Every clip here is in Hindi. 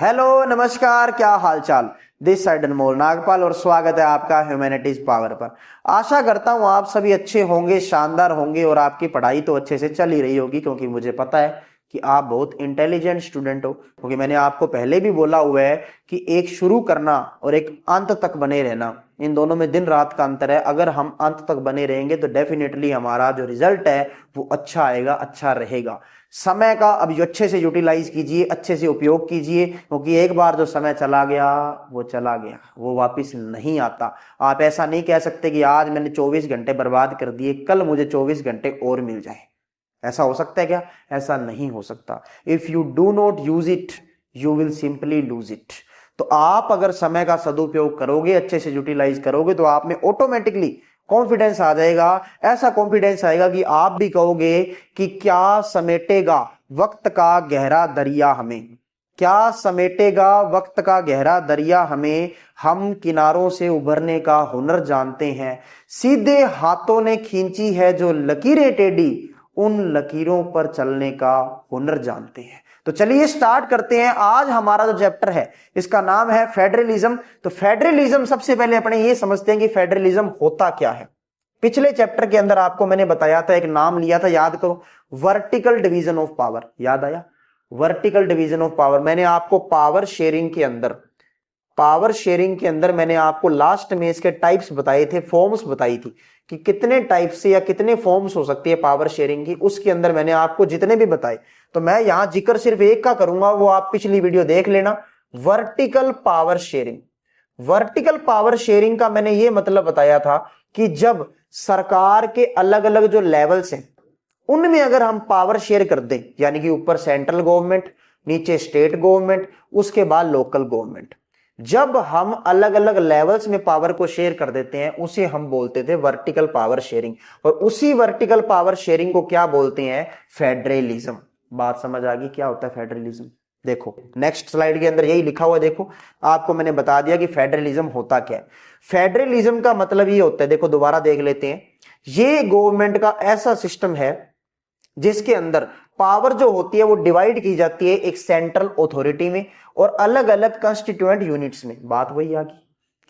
हेलो नमस्कार, क्या हाल चाल। दिस साइड अनमोल नागपाल और स्वागत है आपका ह्यूमैनिटीज पावर पर। आशा करता हूं आप सभी अच्छे होंगे, शानदार होंगे और आपकी पढ़ाई तो अच्छे से चल ही रही होगी, क्योंकि मुझे पता है कि आप बहुत इंटेलिजेंट स्टूडेंट हो। क्योंकि मैंने आपको पहले भी बोला हुआ है कि एक शुरू करना और एक अंत तक बने रहना, इन दोनों में दिन रात का अंतर है। अगर हम अंत तक बने रहेंगे तो डेफिनेटली हमारा जो रिजल्ट है वो अच्छा आएगा, अच्छा रहेगा। समय का अब अच्छे से यूटिलाइज कीजिए, अच्छे से उपयोग कीजिए, क्योंकि एक बार जो समय चला गया वो चला गया, वो वापस नहीं आता। आप ऐसा नहीं कह सकते कि आज मैंने 24 घंटे बर्बाद कर दिए, कल मुझे 24 घंटे और मिल जाए। ऐसा हो सकता है क्या? ऐसा नहीं हो सकता। If you do not use it you will simply lose it. तो आप अगर समय का सदुपयोग करोगे, अच्छे से यूटिलाइज करोगे, तो आप में ऑटोमेटिकली कॉन्फिडेंस आ जाएगा। ऐसा कॉन्फिडेंस आएगा कि आप भी कहोगे कि क्या समेटेगा वक्त का गहरा दरिया हमें, क्या समेटेगा वक्त का गहरा दरिया हमें, हम किनारों से उभरने का हुनर जानते हैं। सीधे हाथों ने खींची है जो लकीरें टेढ़ी, उन लकीरों पर चलने का हुनर जानते हैं। तो चलिए स्टार्ट करते हैं। आज हमारा जो चैप्टर है इसका नाम है फेडरलिज्म। तो फेडरलिज्म, सबसे पहले अपने ये समझते हैं कि फेडरलिज्म होता क्या है। पिछले चैप्टर के अंदर आपको मैंने बताया था, एक नाम लिया था, याद करो, वर्टिकल डिवीजन ऑफ पावर। याद आया? Vertical division of power. मैंने आपको पावर शेयरिंग के अंदर मैंने आपको लास्ट में इसके टाइप्स बताए थे, फॉर्म्स बताई थी कि कितने टाइप से या कितने फॉर्म्स हो सकती है पावर शेयरिंग की। उसके अंदर मैंने आपको जितने भी बताए, तो मैं यहां जिक्र सिर्फ एक का करूंगा, वो आप पिछली वीडियो देख लेना। Vertical power sharing. Vertical power sharing का मैंने ये मतलब बताया था कि जब सरकार के अलग अलग जो लेवल्स हैं उनमें अगर हम पावर शेयर कर दें, यानी कि ऊपर सेंट्रल गवर्नमेंट, नीचे स्टेट गवर्नमेंट, उसके बाद लोकल गवर्नमेंट, जब हम अलग अलग लेवल्स में पावर को शेयर कर देते हैं उसे हम बोलते थे वर्टिकल पावर शेयरिंग। और उसी वर्टिकल पावर शेयरिंग को क्या बोलते हैं? फेडरलिज्म। बात समझ आ गई क्या होता है फेडरलिज्म? देखो नेक्स्ट स्लाइड के अंदर यही लिखा हुआ है। देखो आपको मैंने बता दिया कि फेडरलिज्म होता क्या है। फेडरलिज्म का मतलब ये होता है, देखो दोबारा देख लेते हैं। ये गवर्नमेंट का ऐसा सिस्टम है जिसके अंदर पावर जो होती है वो डिवाइड की जाती है एक सेंट्रल अथॉरिटी में और अलग अलग कंस्टिट्यूएंट यूनिट्स में। बात वही आ गई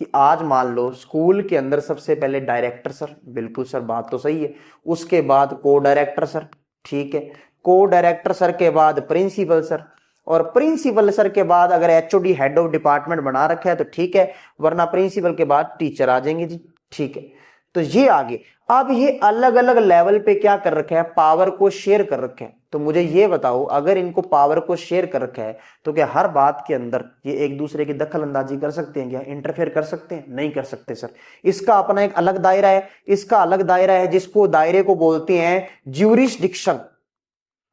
कि आज मान लो स्कूल के अंदर सबसे पहले डायरेक्टर सर, बिल्कुल सर बात तो सही है, उसके बाद को डायरेक्टर सर, ठीक है, को डायरेक्टर सर के बाद प्रिंसिपल सर, और प्रिंसिपल सर के बाद अगर एचओडी हेड ऑफ डिपार्टमेंट बना रखा है तो ठीक है, वरना प्रिंसिपल के बाद टीचर आ जाएंगे जी, ठीक है। तो ये आगे अब ये अलग अलग लेवल पे क्या कर रखे हैं? पावर को शेयर कर रखे हैं। तो मुझे ये बताओ, अगर इनको पावर को शेयर कर रखा है तो क्या हर बात के अंदर ये एक दूसरे की दखल अंदाजी कर सकते हैं? क्या इंटरफेयर कर सकते हैं? नहीं कर सकते सर। इसका अपना एक अलग दायरा है, इसका अलग दायरा है, जिसको दायरे को बोलते हैं ज्यूरिसडिक्शन।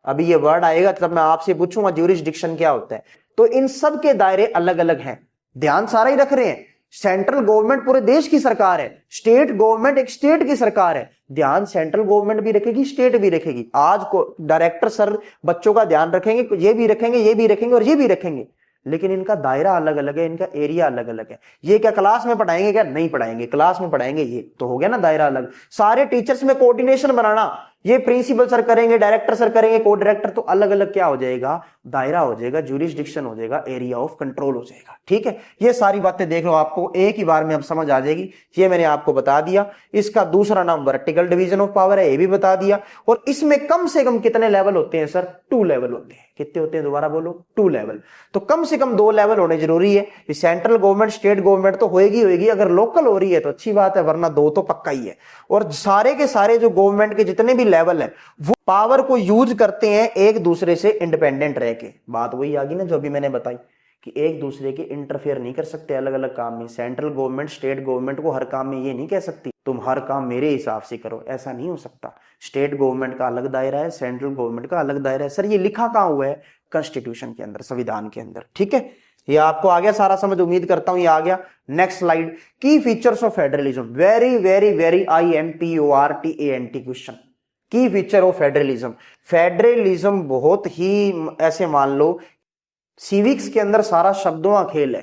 अभी ये वर्ड आएगा तब मैं आपसे पूछूंगा ज्यूरिसडिक्शन क्या होता है। तो इन सब के दायरे अलग अलग हैं, ध्यान सारा ही रख रहे हैं। सेंट्रल गवर्नमेंट पूरे देश की सरकार है, स्टेट गवर्नमेंट एक स्टेट की सरकार है, ध्यान सेंट्रल गवर्नमेंट भी रखेगी, स्टेट भी रखेगी। आज को डायरेक्टर सर बच्चों का ध्यान रखेंगे, ये भी रखेंगे, ये भी रखेंगे और ये भी रखेंगे, लेकिन इनका दायरा अलग अलग है, इनका एरिया अलग अलग है। ये क्या क्लास में पढ़ाएंगे? क्या नहीं पढ़ाएंगे, क्लास में पढ़ाएंगे, ये तो हो गया ना दायरा अलग। सारे टीचर्स में कोऑर्डिनेशन बनाना, ये प्रिंसिपल सर करेंगे, डायरेक्टर सर करेंगे, को डायरेक्टर, तो अलग अलग क्या हो जाएगा? दायरा हो जाएगा, ज्यूरिसडिक्शन हो जाएगा, एरिया ऑफ कंट्रोल हो जाएगा, ठीक है। ये सारी बातें देख लो, आपको एक ही बार में अब समझ आ जाएगी। ये मैंने आपको बता दिया। इसका दूसरा नाम वर्टिकल डिवीजन ऑफ पावर है, ये भी बता दिया। और इसमें कम से कम कितने लेवल होते हैं सर? 2 लेवल होते हैं। कितने होते हैं? दोबारा बोलो, 2 लेवल। तो कम से कम 2 लेवल होने जरूरी है। सेंट्रल गवर्नमेंट स्टेट गवर्नमेंट तो होएगी, अगर लोकल हो रही है तो अच्छी बात है, वरना 2 तो पक्का ही है। और सारे के सारे जो गवर्नमेंट के जितने भी लेवल है वो पावर को यूज करते हैं एक दूसरे से इंडिपेंडेंट रह के। बात वही आ गई ना जो अभी मैंने बताई कि एक दूसरे के इंटरफेयर नहीं कर सकते अलग अलग काम में। सेंट्रल गवर्नमेंट स्टेट गवर्नमेंट को हर काम में ये नहीं कह सकती तुम हर काम मेरे हिसाब से करो, ऐसा नहीं हो सकता। स्टेट गवर्नमेंट का अलग दायरा है, सेंट्रल गवर्नमेंट का अलग दायरा है। सर ये लिखा कहां हुआ है? कॉन्स्टिट्यूशन के अंदर, संविधान के अंदर, ठीक है। ये आपको आ गया सारा समझ, उम्मीद करता हूं ये आ गया। नेक्स्ट स्लाइड, की features of federalism. Very very very IMPORTANT question. की फीचर ऑफ फेडरलिज्म। फेडरलिज्म बहुत ही, ऐसे मान लो सिविक्स के अंदर सारा शब्दों का खेल है।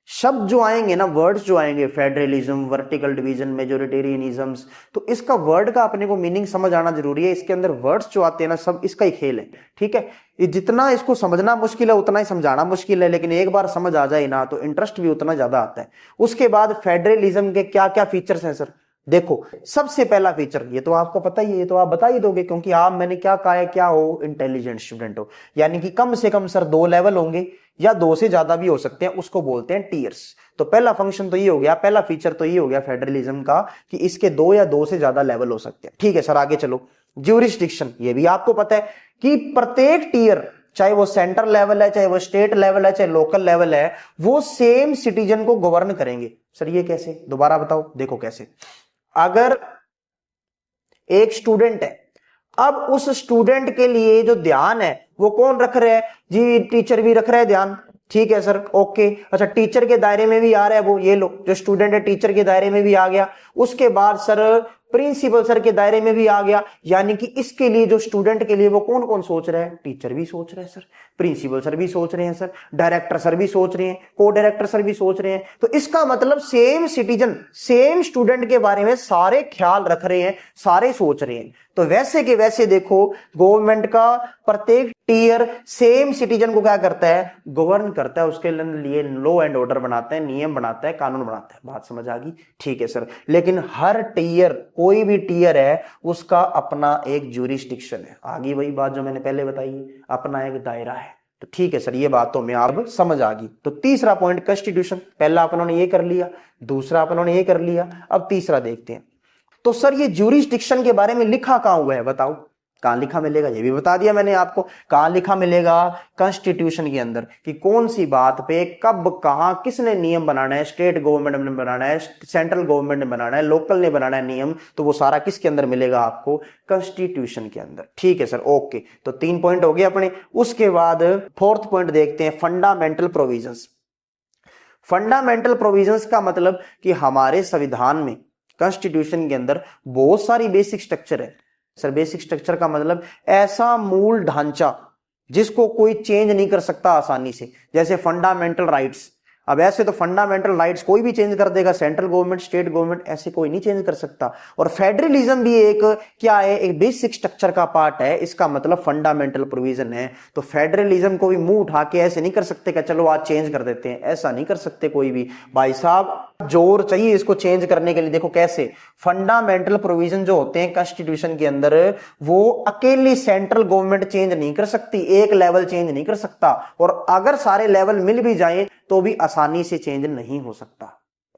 शब्द जो आएंगे ना, वर्ड्स जो आएंगे, फेडरलिज्म, वर्टिकल डिवीजन, मेजोरिटेरियनिज्म्स, तो इसका वर्ड का अपने को मीनिंग समझ आना जरूरी है। इसके अंदर वर्ड्स जो आते हैं ना, सब इसका ही खेल है, ठीक है। ये जितना इसको समझना मुश्किल है उतना ही समझाना मुश्किल है, लेकिन एक बार समझ आ जाए ना तो इंटरेस्ट भी उतना ज्यादा आता है। उसके बाद फेडरलिज्म के क्या क्या फीचर्स हैं सर, देखो सबसे पहला फीचर, ये तो आपको पता ही है, ये तो आप बता ही दोगे, क्योंकि आप, मैंने क्या कहा है, क्या हो, इंटेलिजेंट स्टूडेंट हो, यानी कि कम से कम सर 2 लेवल होंगे या 2 से ज्यादा भी हो सकते हैं, उसको बोलते हैं टीयर्स। तो पहला फंक्शन तो ये हो गया, पहला फीचर तो ये हो गया फेडरलिज्म का कि इसके 2 या 2 से ज्यादा लेवल हो सकते हैं, ठीक है सर। आगे चलो, ज्यूरिसडिक्शन, ये भी आपको पता है कि प्रत्येक टीयर, चाहे वो सेंट्रल लेवल है, चाहे वो स्टेट लेवल है, चाहे लोकल लेवल है, वो सेम सिटीजन को गवर्न करेंगे। सर ये कैसे, दोबारा बताओ, देखो कैसे। अगर एक स्टूडेंट है, अब उस स्टूडेंट के लिए जो ध्यान है वो कौन रख रहा है जी, टीचर भी रख रहा है ध्यान, ठीक है सर, ओके। अच्छा, टीचर के दायरे में भी आ रहा है वो, ये लो जो स्टूडेंट है टीचर के दायरे में भी आ गया। उसके बाद सर प्रिंसिपल सर के दायरे में भी आ गया, यानी कि इसके लिए जो स्टूडेंट के लिए वो कौन कौन सोच रहा है, टीचर भी सोच रहा है सर, प्रिंसिपल सर भी सोच रहे हैं सर, डायरेक्टर सर भी सोच रहे हैं, को डायरेक्टर सर भी सोच रहे हैं। तो इसका मतलब सेम सिटीजन, सेम स्टूडेंट के बारे में सारे ख्याल रख रहे हैं, सारे सोच रहे हैं। तो वैसे के वैसे देखो, गवर्नमेंट का प्रत्येक टीयर सेम सिटीजन को क्या करता है, गवर्न करता है, उसके लिए लॉ एंड ऑर्डर बनाता है, नियम बनाता है, कानून बनाता है। बात समझ आ गई, ठीक है सर। लेकिन हर टीयर, कोई भी टीयर है, उसका अपना एक ज्यूरिसडिक्शन है। आगे वही बात जो मैंने पहले बताई, अपना एक दायरा है। तो ठीक है सर, ये बात तो मैं आप समझ आ गई। तो तीसरा पॉइंट कॉन्स्टिट्यूशन, पहला अपनों ये कर लिया, दूसरा अपनों ये कर लिया, अब तीसरा देखते हैं। तो सर ये ज्यूरिसडिक्शन के बारे में लिखा कहां हुआ है, बताओ कहां लिखा मिलेगा, ये भी बता दिया मैंने आपको। कहां लिखा मिलेगा, कॉन्स्टिट्यूशन के अंदर, कि कौन सी बात पे कब कहां किसने नियम बनाना है, स्टेट गवर्नमेंट ने बनाना है, सेंट्रल गवर्नमेंट ने बनाना है, लोकल ने बनाना है नियम, तो वो सारा किसके अंदर मिलेगा आपको, कॉन्स्टिट्यूशन के अंदर, ठीक है सर, ओके। तो 3 पॉइंट हो गए अपने। उसके बाद 4th पॉइंट देखते हैं, फंडामेंटल प्रोविजंस। फंडामेंटल प्रोविजंस का मतलब कि हमारे संविधान में, कॉन्स्टिट्यूशन के अंदर बहुत सारी बेसिक स्ट्रक्चर है सर। बेसिक स्ट्रक्चर का मतलब ऐसा मूल ढांचा जिसको कोई चेंज नहीं कर सकता आसानी से, जैसे फंडामेंटल राइट्स। अब ऐसे तो फंडामेंटल राइट्स कोई भी चेंज कर देगा, सेंट्रल गवर्नमेंट, स्टेट गवर्नमेंट, ऐसे कोई नहीं चेंज कर सकता। और फेडरलिज्म भी एक क्या है, एक बेसिक स्ट्रक्चर का पार्ट है, इसका मतलब फंडामेंटल प्रोविजन है। तो फेडरलिज्म को भी मुंह उठा के ऐसे नहीं कर सकते कि चलो आज चेंज कर देते हैं, ऐसा नहीं कर सकते कोई भी भाई साहब, जोर चाहिए इसको चेंज करने के लिए। देखो कैसे, फंडामेंटल प्रोविजन जो होते हैं कॉन्स्टिट्यूशन के अंदर, वो अकेली सेंट्रल गवर्नमेंट चेंज नहीं कर सकती, एक लेवल चेंज नहीं कर सकता, और अगर सारे लेवल मिल भी जाए तो भी आसानी से चेंज नहीं हो सकता।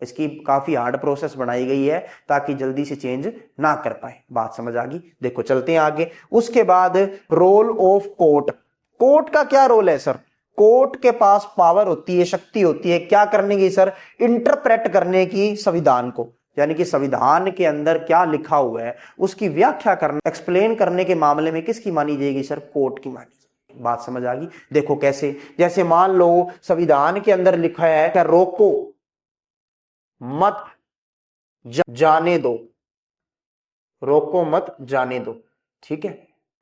इसकी काफी हार्ड प्रोसेस बनाई गई है ताकि जल्दी से चेंज ना कर पाए। बात समझ आ गई, देखो चलते हैं आगे। उसके बाद रोल ऑफ कोर्ट। कोर्ट का क्या रोल है सर, कोर्ट के पास पावर होती है, शक्ति होती है, क्या करने की सर, इंटरप्रेट करने की संविधान को, यानी कि संविधान के अंदर क्या लिखा हुआ है उसकी व्याख्या करने, एक्सप्लेन करने के मामले में किसकी मानी जाएगी सर, कोर्ट की मानी जाएगी। बात समझ आ गई, देखो कैसे, जैसे मान लो संविधान के अंदर लिखा है क्या, रोको मत जाने दो, रोको मत जाने दो, ठीक है।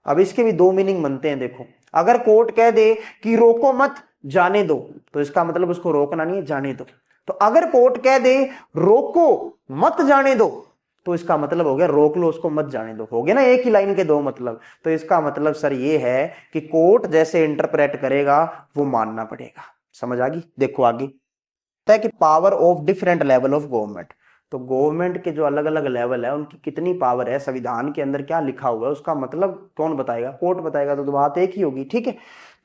अब इसके भी 2 मीनिंग बनते हैं। देखो, अगर कोर्ट कह दे कि रोको मत जाने दो, तो इसका मतलब उसको रोकना नहीं है, जाने दो। तो अगर कोर्ट कह दे रोको मत जाने दो, तो इसका मतलब हो गया रोक लो उसको, मत जाने दो। हो गया ना, एक ही लाइन के 2 मतलब। तो इसका मतलब सर ये है कि कोर्ट जैसे इंटरप्रेट करेगा वो मानना पड़ेगा। समझ आ गई, देखो आगे है कि power of different level of government. तो गवर्नमेंट के जो अलग अलग लेवल है उनकी कितनी पावर है, संविधान के अंदर क्या लिखा हुआ है उसका मतलब कौन बताएगा, कोर्ट बताएगा। तो बात एक ही होगी, ठीक है।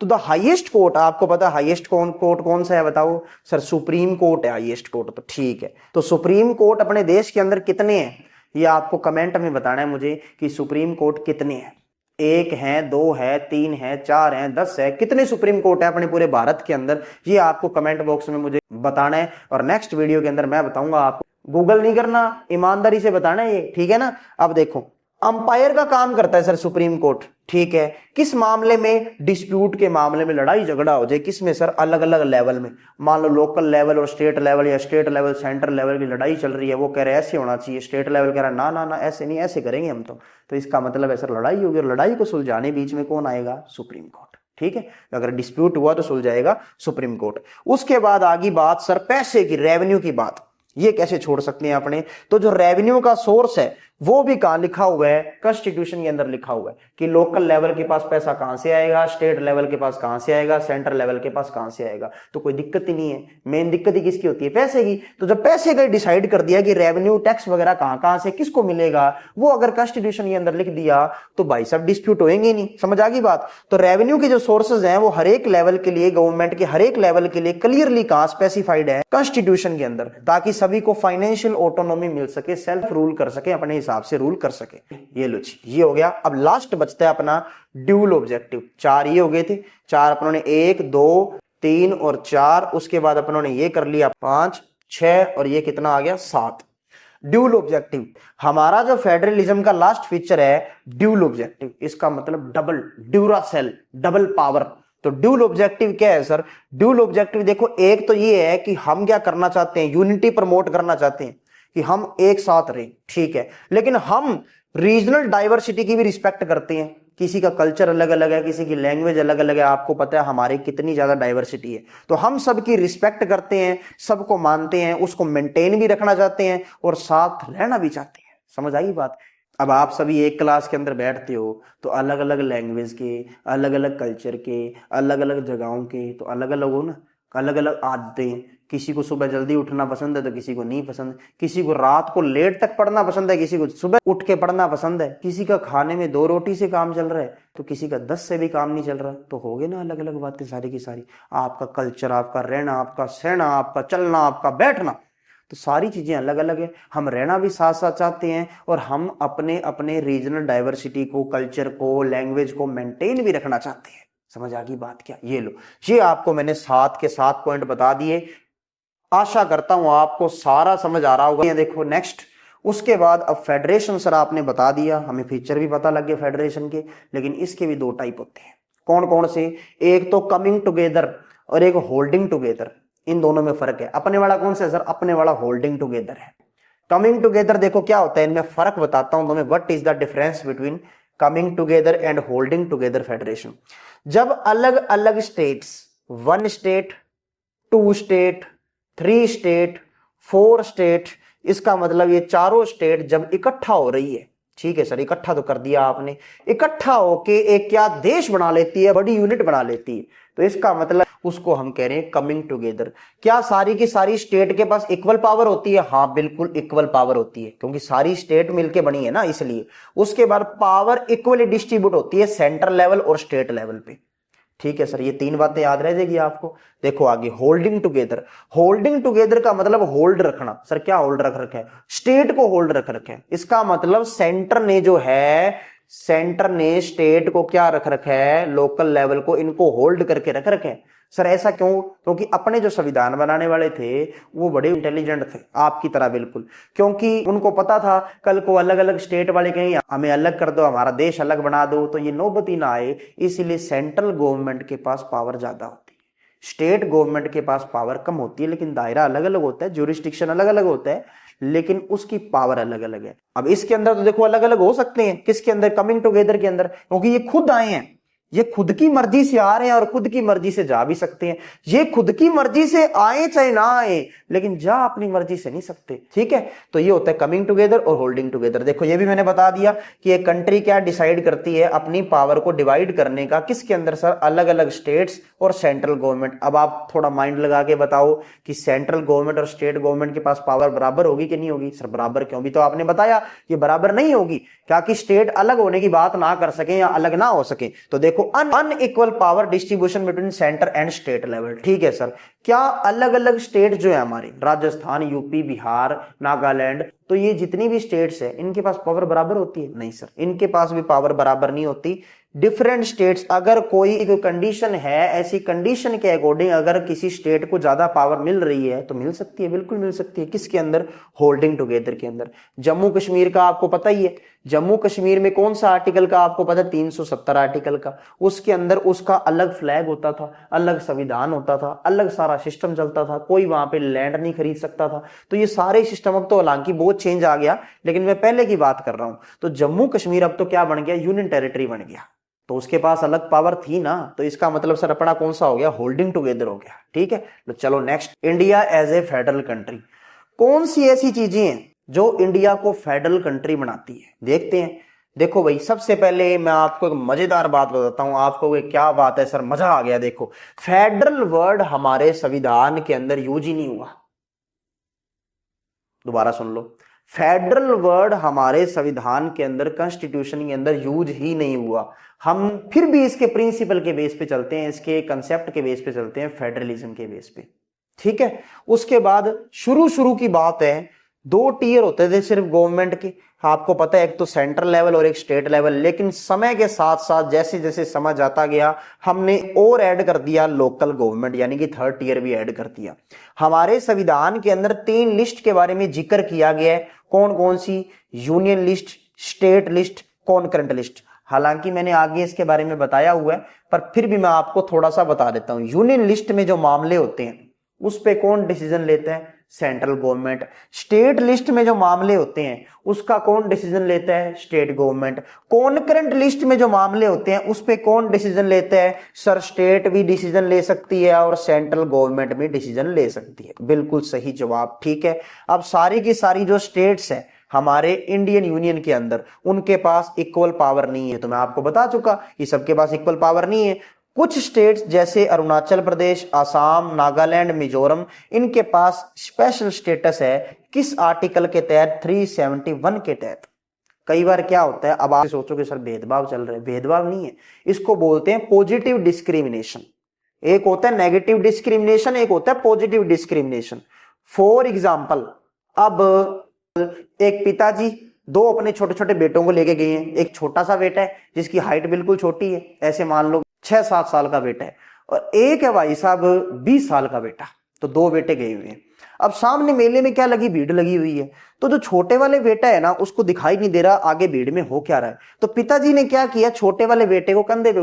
तो द हाईएस्ट कोर्ट, आपको पता है हाईएस्ट कोर्ट कौन सा है, बताओ सर, सुप्रीम कोर्ट है हाईएस्ट कोर्ट। तो ठीक है, तो सुप्रीम कोर्ट अपने देश के अंदर कितने हैं, ये आपको कमेंट में बताना है मुझे कि सुप्रीम कोर्ट कितने हैं। 1 है, 2 है, 3 है, 4 है, 10 है, कितने सुप्रीम कोर्ट है अपने पूरे भारत के अंदर, ये आपको कमेंट बॉक्स में मुझे बताना है। और नेक्स्ट वीडियो के अंदर मैं बताऊंगा आपको, गूगल नहीं करना, ईमानदारी से बताना है ये, ठीक है ना। अब देखो, अंपायर का काम करता है सर सुप्रीम कोर्ट, ठीक है। किस मामले में, डिस्प्यूट के मामले में, लड़ाई झगड़ा हो जाए, किसमें सर, अलग अलग लेवल में। मान लो लोकल लेवल और स्टेट लेवल, या स्टेट लेवल सेंट्रल लेवल की लड़ाई चल रही है, वो कह रहे ऐसे होना चाहिए, स्टेट लेवल कह रहा है ना ना ना ऐसे नहीं, ऐसे करेंगे हम तो इसका मतलब है सर लड़ाई होगी, और लड़ाई को सुलझाने बीच में कौन आएगा, सुप्रीम कोर्ट। ठीक है, अगर डिस्प्यूट हुआ तो सुलझाएगा सुप्रीम कोर्ट। उसके बाद आगे बात सर पैसे की, रेवेन्यू की बात, ये कैसे छोड़ सकते हैं अपने। तो जो रेवेन्यू का सोर्स है वो भी कहां लिखा हुआ है, कॉन्स्टिट्यूशन के अंदर लिखा हुआ है कि लोकल लेवल के पास पैसा कहां से आएगा, स्टेट लेवल के पास कहां से आएगा, सेंट्रल लेवल के पास कहां से आएगा। तो कोई दिक्कत ही नहीं है, मेन दिक्कत ही किसकी होती है, पैसे की। तो जब पैसे का डिसाइड कर दिया कि रेवेन्यू टैक्स वगैरह कहां कहां से किसको मिलेगा, वो अगर कॉन्स्टिट्यूशन के अंदर लिख दिया तो भाई साहब डिस्प्यूट होएंगे नहीं। समझ आ गई बात। तो रेवेन्यू के जो सोर्सेज हैं वो हर एक लेवल के लिए, गवर्नमेंट के हर एक लेवल के लिए क्लियरली कहां स्पेसिफाइड है, कॉन्स्टिट्यूशन के अंदर, ताकि सभी को फाइनेंशियल ऑटोनॉमी मिल सके, सेल्फ रूल कर सके, अपने हिसाब से रूल कर सके। ये लो जी, ये हो गया। अब लास्ट बचता है अपना ड्यूल ऑब्जेक्टिव। 4 ये हो गए थे, 4 अपनों ने 1 2 3 और 4, उसके बाद अपनों ने ये कर लिया 5 6 और ये कितना आ गया 7। ड्यूल ऑब्जेक्टिव हमारा जो फेडरलिज्म का लास्ट फीचर है ड्यूल ऑब्जेक्टिव, इसका मतलब डबल, ड्यूरासेल, डबल पावर। तो ड्यूल ऑब्जेक्टिव क्या है सर, ड्यूल ऑब्जेक्टिव देखो, एक तो ये है कि हम क्या करना चाहते हैं, यूनिटी प्रमोट करना चाहते हैं कि हम एक साथ रहे, ठीक है, लेकिन हम रीजनल डाइवर्सिटी की भी रिस्पेक्ट करते हैं। किसी का कल्चर अलग अलग है, किसी की लैंग्वेज अलग अलग है, आपको पता है हमारी कितनी ज्यादा डाइवर्सिटी है। तो हम सबकी रिस्पेक्ट करते हैं, सबको मानते हैं, उसको मेंटेन भी रखना चाहते हैं और साथ रहना भी चाहते हैं। समझ आई बात। अब आप सभी एक क्लास के अंदर बैठते हो तो अलग अलग लैंग्वेज के, अलग अलग कल्चर के, अलग अलग जगहों के, तो अलग अलग हो ना, अलग अलग आदतें। किसी को सुबह जल्दी उठना पसंद है तो किसी को नहीं पसंद, किसी को रात को लेट तक पढ़ना पसंद है, किसी को सुबह उठ के पढ़ना पसंद है, किसी का खाने में 2 रोटी से काम चल रहा है तो किसी का 10 से भी काम नहीं चल रहा। तो हो गए ना अलग अलग बातें सारी की सारी। आपका कल्चर, आपका रहना, आपका सहना, आपका चलना, आपका बैठना, तो सारी चीजें अलग अलग है। हम रहना भी साथ साथ चाहते हैं और हम अपने अपने रीजनल डाइवर्सिटी को, कल्चर को, लैंग्वेज को मेंटेन भी रखना चाहते हैं। समझ आ गई बात क्या। ये लो, ये आपको मैंने 7 के 7 पॉइंट बता दिए। आशा करता हूं आपको सारा समझ आ रहा होगा। ये देखो नेक्स्ट, उसके बाद अब फेडरेशन सर आपने बता दिया, हमें फीचर भी पता लग गए फेडरेशन के, लेकिन इसके भी 2 टाइप होते हैं। कौन कौन से, एक तो कमिंग टुगेदर और एक होल्डिंग टुगेदर। इन दोनों में फर्क है। अपने वाला कौन सा है सर, अपने वाला होल्डिंग टुगेदर है। कमिंग टुगेदर देखो क्या होता है, इनमें फर्क बताता हूं तुम्हें, what is the difference between coming together and holding together federation. जब अलग अलग states, 1 state, 2 state, 3 state, 4 state, इसका मतलब ये चारों स्टेट जब इकट्ठा हो रही है, ठीक है सर, इकट्ठा तो कर दिया आपने, इकट्ठा होके एक क्या देश बना लेती है, बड़ी यूनिट बना लेती है, तो इसका मतलब उसको हम कह रहे हैं कमिंग टुगेदर। क्या सारी की सारी स्टेट के पास इक्वल पावर होती है? हाँ बिल्कुल इक्वल पावर होती है, क्योंकि सारी स्टेट मिलके बनी है ना, इसलिए। उसके बाद पावर इक्वली डिस्ट्रीब्यूट होती है सेंट्रल लेवल और स्टेट लेवल पे। ठीक है सर, ये 3 बातें याद रह जाएगी आपको। देखो आगे होल्डिंग टुगेदर। होल्डिंग टुगेदर का मतलब होल्ड रखना। सर क्या होल्ड रख रखा है? स्टेट को होल्ड रख रखा है। इसका मतलब सेंटर ने जो है, सेंटर ने स्टेट को क्या रख रखा है, लोकल लेवल को, इनको होल्ड करके रख रखे हैं। सर ऐसा क्यों? क्योंकि अपने जो संविधान बनाने वाले थे वो बड़े इंटेलिजेंट थे, आपकी तरह बिल्कुल, क्योंकि उनको पता था कल को अलग अलग स्टेट वाले कहें हमें अलग कर दो, हमारा देश अलग बना दो, तो ये नौबत ही ना आए। इसलिए सेंट्रल गवर्नमेंट के पास पावर ज्यादा होती है, स्टेट गवर्नमेंट के पास पावर कम होती है, लेकिन दायरा अलग अलग होता है, ज्यूरिसडिक्शन अलग अलग होता है, लेकिन उसकी पावर अलग अलग है। अब इसके अंदर तो देखो अलग अलग हो सकते हैं, किसके अंदर? कमिंग टुगेदर के अंदर, क्योंकि ये खुद आए हैं, ये खुद की मर्जी से आ रहे हैं और खुद की मर्जी से जा भी सकते हैं। ये खुद की मर्जी से आए चाहे ना आए, लेकिन जा अपनी मर्जी से नहीं सकते। ठीक है, तो ये होता है कमिंग टुगेदर और होल्डिंग टुगेदर। देखो ये भी मैंने बता दिया कि एक कंट्री क्या डिसाइड करती है अपनी पावर को डिवाइड करने का, किसके अंदर सर? अलग अलग स्टेट्स और सेंट्रल गवर्नमेंट। अब आप थोड़ा माइंड लगा के बताओ कि सेंट्रल गवर्नमेंट और स्टेट गवर्नमेंट के पास पावर बराबर होगी कि नहीं होगी? सर बराबर क्यों? भी तो आपने बताया ये बराबर नहीं होगी, क्या कि स्टेट अलग होने की बात ना कर सके या अलग ना हो सके। तो देखो unequal power distribution between centre and state level. ठीक है सर, क्या अलग अलग स्टेट जो है हमारे, राजस्थान, यूपी, बिहार, नागालैंड, तो ये जितनी भी स्टेट्स है इनके पास पावर बराबर होती है? नहीं सर, इनके पास भी पावर बराबर नहीं होती। डिफरेंट स्टेट्स, अगर कोई कंडीशन है, ऐसी कंडीशन के अकॉर्डिंग अगर किसी स्टेट को ज्यादा पावर मिल रही है तो मिल सकती है, बिल्कुल मिल सकती है। किसके अंदर? होल्डिंग टुगेदर के अंदर। जम्मू कश्मीर का आपको पता ही है, जम्मू कश्मीर में कौन सा आर्टिकल का आपको पता है? 370 आर्टिकल का। उसके अंदर उसका अलग फ्लैग होता था, अलग संविधान होता था, अलग सारा सिस्टम चलता था, कोई वहां पे लैंड नहीं खरीद सकता था। तो ये सारे सिस्टम अब तो हालांकि बहुत चेंज आ गया, लेकिन मैं पहले की बात कर रहा हूं। तो जम्मू कश्मीर अब तो क्या बन गया? यूनियन टेरिटरी बन गया। तो उसके पास अलग पावर थी ना, तो इसका मतलब सर अपना कौन सा हो गया, होल्डिंग टुगेदर हो गया। ठीक है, तो चलो next, India as a federal country. कौन सी ऐसी चीजें हैं जो इंडिया को फेडरल कंट्री बनाती है, देखते हैं। देखो भाई, सबसे पहले मैं आपको एक मजेदार बात बताता हूं, आपको क्या बात है सर, मजा आ गया। देखो, फेडरल वर्ड हमारे संविधान के अंदर यूज ही नहीं हुआ। दोबारा सुन लो, फेडरल वर्ड हमारे संविधान के अंदर, कॉन्स्टिट्यूशन के अंदर यूज ही नहीं हुआ। हम फिर भी इसके प्रिंसिपल के बेस पे चलते हैं, इसके कंसेप्ट के बेस पे चलते हैं, फेडरलिज्म के बेस पे। ठीक है, उसके बाद शुरू की बात है, 2 टीयर होते थे सिर्फ गवर्नमेंट के, आपको पता है, एक तो सेंट्रल लेवल और एक स्टेट लेवल। लेकिन समय के साथ साथ जैसे जैसे समझ आता गया, हमने और ऐड कर दिया लोकल गवर्नमेंट, यानी कि 3rd टीयर भी ऐड कर दिया। हमारे संविधान के अंदर 3 लिस्ट के बारे में जिक्र किया गया है। कौन कौन सी? Union list, state list, concurrent list. हालांकि मैंने आगे इसके बारे में बताया हुआ है, पर फिर भी मैं आपको थोड़ा सा बता देता हूं। यूनियन लिस्ट में जो मामले होते हैं उस पे कौन डिसीजन लेता है? Central government. स्टेट लिस्ट में जो मामले होते हैं उसका कौन डिसीजन लेता है? State government. कॉन्करेंट लिस्ट में जो मामले होते हैं उस पे कौन डिसीजन लेता है? सर, स्टेट भी डिसीजन ले सकती है और सेंट्रल गवर्नमेंट भी डिसीजन ले सकती है। बिल्कुल सही जवाब। ठीक है, अब सारी की सारी जो स्टेट्स है हमारे इंडियन यूनियन के अंदर, उनके पास इक्वल पावर नहीं है। तो मैं आपको बता चुका कि सबके पास इक्वल पावर नहीं है। कुछ स्टेट्स जैसे अरुणाचल प्रदेश, आसाम, नागालैंड, मिजोरम, इनके पास स्पेशल स्टेटस है। किस आर्टिकल के तहत? 371 के तहत। कई बार क्या होता है, अब आप सोचोगे सर भेदभाव चल रहा है, भेदभाव नहीं है, इसको बोलते हैं पॉजिटिव डिस्क्रिमिनेशन। एक होता है नेगेटिव डिस्क्रिमिनेशन, एक होता है पॉजिटिव डिस्क्रिमिनेशन। फॉर एग्जाम्पल, अब एक पिताजी 2 अपने छोटे छोटे बेटों को लेके गए हैं। एक छोटा सा बेटा है जिसकी हाइट बिल्कुल छोटी है, ऐसे मान लो 6-7 साल का बेटा है, और एक है भाई साहब 20 साल का बेटा। तो 2 बेटे गए हुए हैं। अब सामने मेले में क्या लगी? भीड़ लगी हुई है। तो जो छोटे वाले बेटा है ना, उसको दिखाई नहीं दे रहा आगे भीड़ में हो क्या रहा है। तो पिताजी ने क्या किया, छोटे वाले बेटे को कंधे पे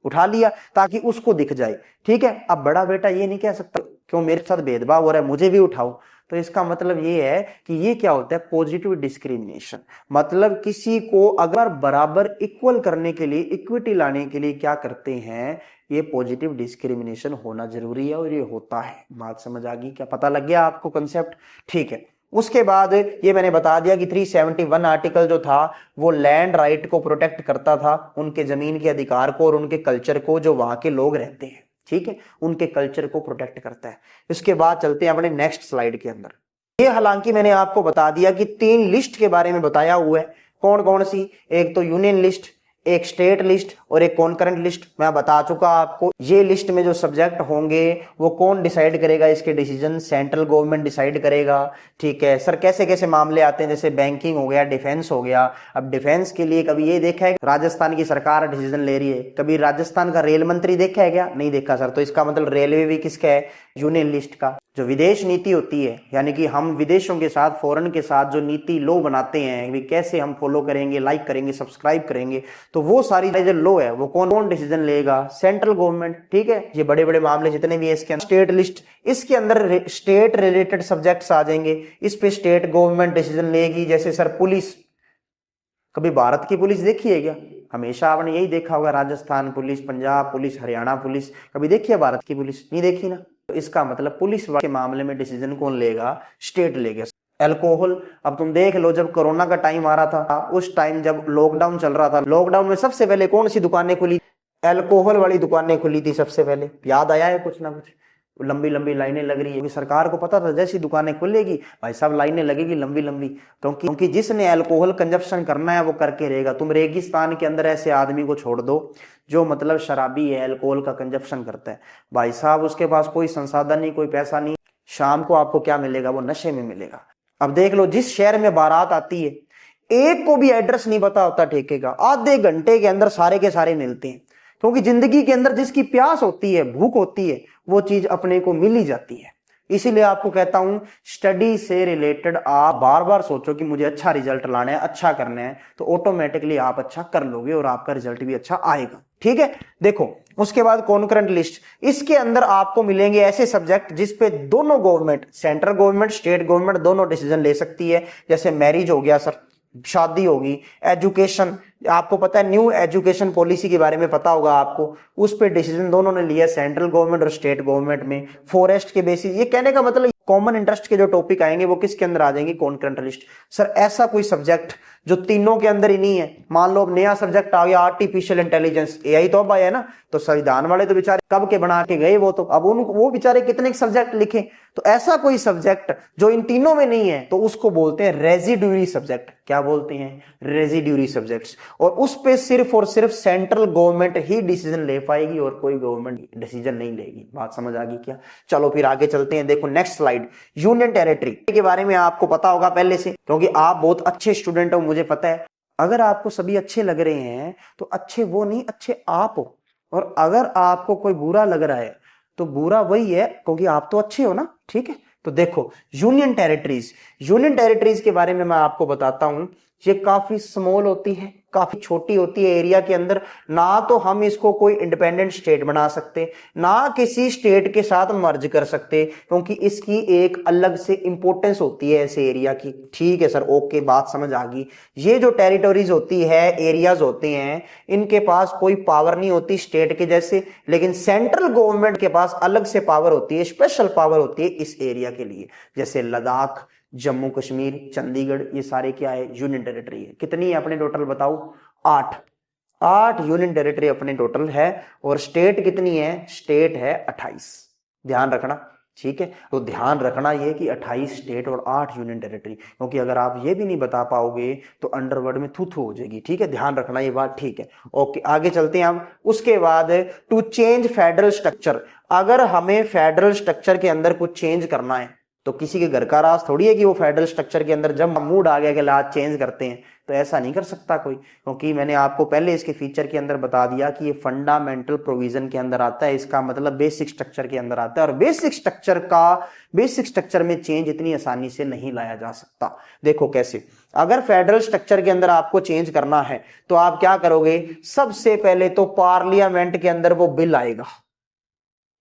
उठा लिया ताकि उसको दिख जाए। ठीक है, अब बड़ा बेटा ये नहीं कह सकता क्यों मेरे साथ भेदभाव हो रहा है, मुझे भी उठाओ। तो इसका मतलब ये है कि ये क्या होता है? Positive discrimination. मतलब किसी को अगर बराबर इक्वल करने के लिए, इक्विटी लाने के लिए क्या करते हैं, ये पॉजिटिव डिस्क्रिमिनेशन होना जरूरी है, और ये होता है। बात समझ आ गई क्या? पता लग गया आपको कंसेप्ट? ठीक है, उसके बाद ये मैंने बता दिया कि 371 आर्टिकल जो था वो लैंड राइट को प्रोटेक्ट करता था, उनके जमीन के अधिकार को और उनके कल्चर को, जो वहां के लोग रहते हैं। ठीक है, उनके कल्चर को प्रोटेक्ट करता है। इसके बाद चलते हैं अपने नेक्स्ट स्लाइड के अंदर। ये हालांकि मैंने आपको बता दिया कि 3 लिस्ट के बारे में बताया हुआ है। कौन कौन सी? एक तो यूनियन लिस्ट, एक स्टेट लिस्ट और एक कॉन्करेंट लिस्ट। मैं बता चुका आपको, ये लिस्ट में जो सब्जेक्ट होंगे वो कौन डिसाइड करेगा? इसके डिसीजन सेंट्रल गवर्नमेंट डिसाइड करेगा। ठीक है सर, कैसे कैसे मामले आते हैं? जैसे बैंकिंग हो गया, डिफेंस हो गया। अब डिफेंस के लिए कभी ये देखा है राजस्थान की सरकार डिसीजन ले रही है? कभी राजस्थान का रेल मंत्री देखा है क्या? नहीं देखा सर। तो इसका मतलब रेलवे भी किसका है? यूनियन लिस्ट का। जो विदेश नीति होती है, यानी कि हम विदेशों के साथ, फॉरेन के साथ जो नीति लो बनाते हैं, वे कैसे हम फॉलो करेंगे, लाइक करेंगे, सब्सक्राइब करेंगे, तो वो सारी जो लो है वो कौन डिसीजन लेगा? Central government. ठीक है, ये बड़े बड़े मामले जितने भी है इसके अंदर। स्टेट लिस्ट, इसके अंदर स्टेट रिलेटेड सब्जेक्ट्स आ जाएंगे, इस पे स्टेट गवर्नमेंट डिसीजन लेगी। जैसे सर पुलिस, कभी भारत की पुलिस देखी है क्या? हमेशा आपने यही देखा होगा, Rajasthan police, Punjab police, Haryana police. कभी देखी है भारत की पुलिस? नहीं देखी ना। तो इसका मतलब पुलिस के मामले में डिसीजन कौन लेगा? स्टेट लेगा। अल्कोहल, अब तुम देख लो, जब कोरोना का टाइम आ रहा था, उस टाइम जब लॉकडाउन चल रहा था, लॉकडाउन में सबसे पहले कौन सी दुकानें खुली? अल्कोहल वाली दुकानें खुली थी सबसे पहले। याद आया है कुछ ना कुछ? लंबी लंबी लाइनें लग रही है। सरकार को पता था जैसी दुकानें खुलेगी भाई साहब लाइनें लगेगी लंबी लंबी, क्योंकि जिसने अल्कोहल कंजप्शन करना है वो करके रहेगा। तुम रेगिस्तान के अंदर ऐसे आदमी को छोड़ दो जो मतलब शराबी है, अल्कोहल का कंजप्शन करता है, भाई साहब उसके पास कोई संसाधन नहीं, कोई पैसा नहीं, शाम को आपको क्या मिलेगा? वो नशे में मिलेगा। अब देख लो, जिस शहर में बारात आती है, एक को भी एड्रेस नहीं पता होता ठेके का, आधे घंटे के अंदर सारे के सारे मिलते हैं। क्योंकि जिंदगी के अंदर जिसकी प्यास होती है, भूख होती है, वो चीज अपने को मिल ही जाती है। इसीलिए आपको कहता हूं, स्टडी से रिलेटेड आप बार बार सोचो कि मुझे अच्छा रिजल्ट लाना है, अच्छा करना है, तो ऑटोमेटिकली आप अच्छा कर लोगे और आपका रिजल्ट भी अच्छा आएगा। ठीक है, देखो उसके बाद कॉन्करेंट लिस्ट, इसके अंदर आपको मिलेंगे ऐसे सब्जेक्ट जिसपे दोनों government, central government, state government दोनों डिसीजन ले सकती है। जैसे मैरिज हो गया सर, शादी होगी, एजुकेशन, आपको पता है न्यू एजुकेशन पॉलिसी के बारे में पता होगा आपको, उस पे डिसीजन दोनों ने लिया, सेंट्रल गवर्नमेंट और स्टेट गवर्नमेंट में, फॉरेस्ट के बेसिस। ये कहने का मतलब कॉमन इंटरेस्ट के जो टॉपिक आएंगे वो किसके अंदर आ जाएंगे, कॉन्करेंट लिस्ट। सर ऐसा कोई सब्जेक्ट जो तीनों के अंदर ही नहीं है, मान लो अब नया सब्जेक्ट आ गया आर्टिफिशियल इंटेलिजेंस, एआई तो अब आया ना, तो संविधान वाले तो बेचारे कब के बना के गए, वो तो अब वो बेचारे कितने सब्जेक्ट लिखे। तो ऐसा कोई सब्जेक्ट जो इन तीनों में नहीं है तो उसको बोलते हैं रेजिड्यूरी सब्जेक्ट। क्या बोलते हैं, रेजिड्यूरी सब्जेक्ट्स। और उस पे सिर्फ और सिर्फ सेंट्रल गवर्नमेंट ही डिसीजन ले पाएगी और कोई गवर्नमेंट डिसीजन नहीं लेगी। बात समझ आ गई क्या? चलो फिर आगे चलते हैं। देखो नेक्स्ट स्लाइड, यूनियन टेरिटरी के बारे में आपको पता होगा पहले से, क्योंकि आप बहुत अच्छे स्टूडेंट हो, मुझे पता है। अगर आपको सभी अच्छे लग रहे हैं तो अच्छे वो नहीं, अच्छे आप हो। और अगर आपको कोई बुरा लग रहा है तो बुरा वही है, क्योंकि आप तो अच्छे हो ना। ठीक है, तो देखो यूनियन टेरिटरीज के बारे में मैं आपको बताता हूं। ये काफी स्मॉल होती है, काफी छोटी होती है एरिया के अंदर। ना तो हम इसको कोई इंडिपेंडेंट स्टेट बना सकते, ना किसी स्टेट के साथ मर्ज कर सकते, क्योंकि इसकी एक अलग से इंपॉर्टेंस होती है ऐसे एरिया की। ठीक है सर, ओके, बात समझ आ गई। ये जो टेरिटोरीज होती है, एरियाज होते हैं, इनके पास कोई पावर नहीं होती स्टेट के जैसे, लेकिन सेंट्रल गवर्नमेंट के पास अलग से पावर होती है, स्पेशल पावर होती है इस एरिया के लिए। जैसे लद्दाख, जम्मू कश्मीर, चंडीगढ़, ये सारे क्या है, यूनियन टेरिटरी है। कितनी है अपने टोटल बताओ? 8 यूनियन टेरिटरी अपने टोटल है। और स्टेट कितनी है? स्टेट है 28। ध्यान रखना, ठीक है। तो ध्यान रखना ये कि 28 स्टेट और 8 यूनियन टेरिटरी, क्योंकि अगर आप ये भी नहीं बता पाओगे तो अंडरवर्ल्ड में थू हो जाएगी। ठीक है, ध्यान रखना ये बात, ठीक है। ओके, आगे चलते हैं हम। उसके बाद टू चेंज फेडरल स्ट्रक्चर, अगर हमें फेडरल स्ट्रक्चर के अंदर कुछ चेंज करना है तो किसी के घर का राज थोड़ी है कि वो फेडरल स्ट्रक्चर के अंदर जब मूड आ गया कि लाज चेंज करते हैं, तो ऐसा नहीं कर सकता कोई, क्योंकि मैंने आपको पहले इसके फीचर के अंदर बता दिया कि ये फंडामेंटल प्रोविजन के अंदर आता है। इसका मतलब बेसिक स्ट्रक्चर के अंदर आता है, और बेसिक स्ट्रक्चर में चेंज इतनी आसानी से नहीं लाया जा सकता। देखो कैसे, अगर फेडरल स्ट्रक्चर के अंदर आपको चेंज करना है तो आप क्या करोगे? सबसे पहले तो पार्लियामेंट के अंदर वो बिल आएगा।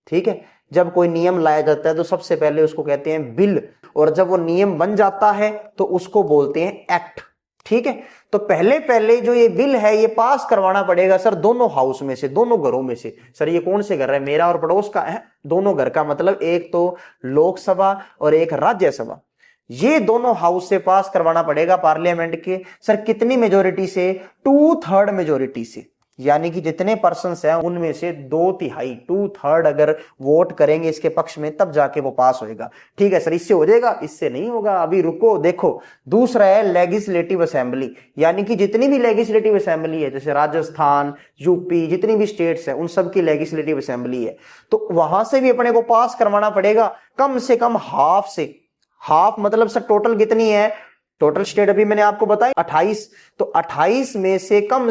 ठीक है, जब कोई नियम लाया जाता है तो सबसे पहले उसको कहते हैं बिल, और जब वो नियम बन जाता है तो उसको बोलते हैं एक्ट। ठीक है, तो पहले जो ये बिल है ये पास करवाना पड़ेगा सर दोनों हाउस में से, दोनों घरों में से। सर ये कौन से घर है? मेरा और पड़ोस का है, दोनों घर का, मतलब एक तो लोकसभा और एक राज्यसभा, ये दोनों हाउस से पास करवाना पड़ेगा पार्लियामेंट के। सर कितनी मेजोरिटी से? 2/3 मेजोरिटी से, यानी कि जितने पर्सन्स हैं उनमें से 2/3 2/3 अगर वोट करेंगे इसके पक्ष में तब जाके वो पास होएगा। ठीक है सर, इससे हो जाएगा? इससे नहीं होगा, अभी रुको। देखो दूसरा है लेजिस्लेटिव असेंबली, यानी कि जितनी भी लेजिस्लेटिव असेंबली है, जैसे राजस्थान, यूपी, जितनी भी स्टेट्स है उन सब की लेजिस्लेटिव असेंबली है, तो वहां से भी अपने को पास करवाना पड़ेगा कम से कम हाफ से। हाफ मतलब सर टोटल कितनी है? टोटल स्टेट अभी मैंने आपको बताया 28, तो 28 में से कम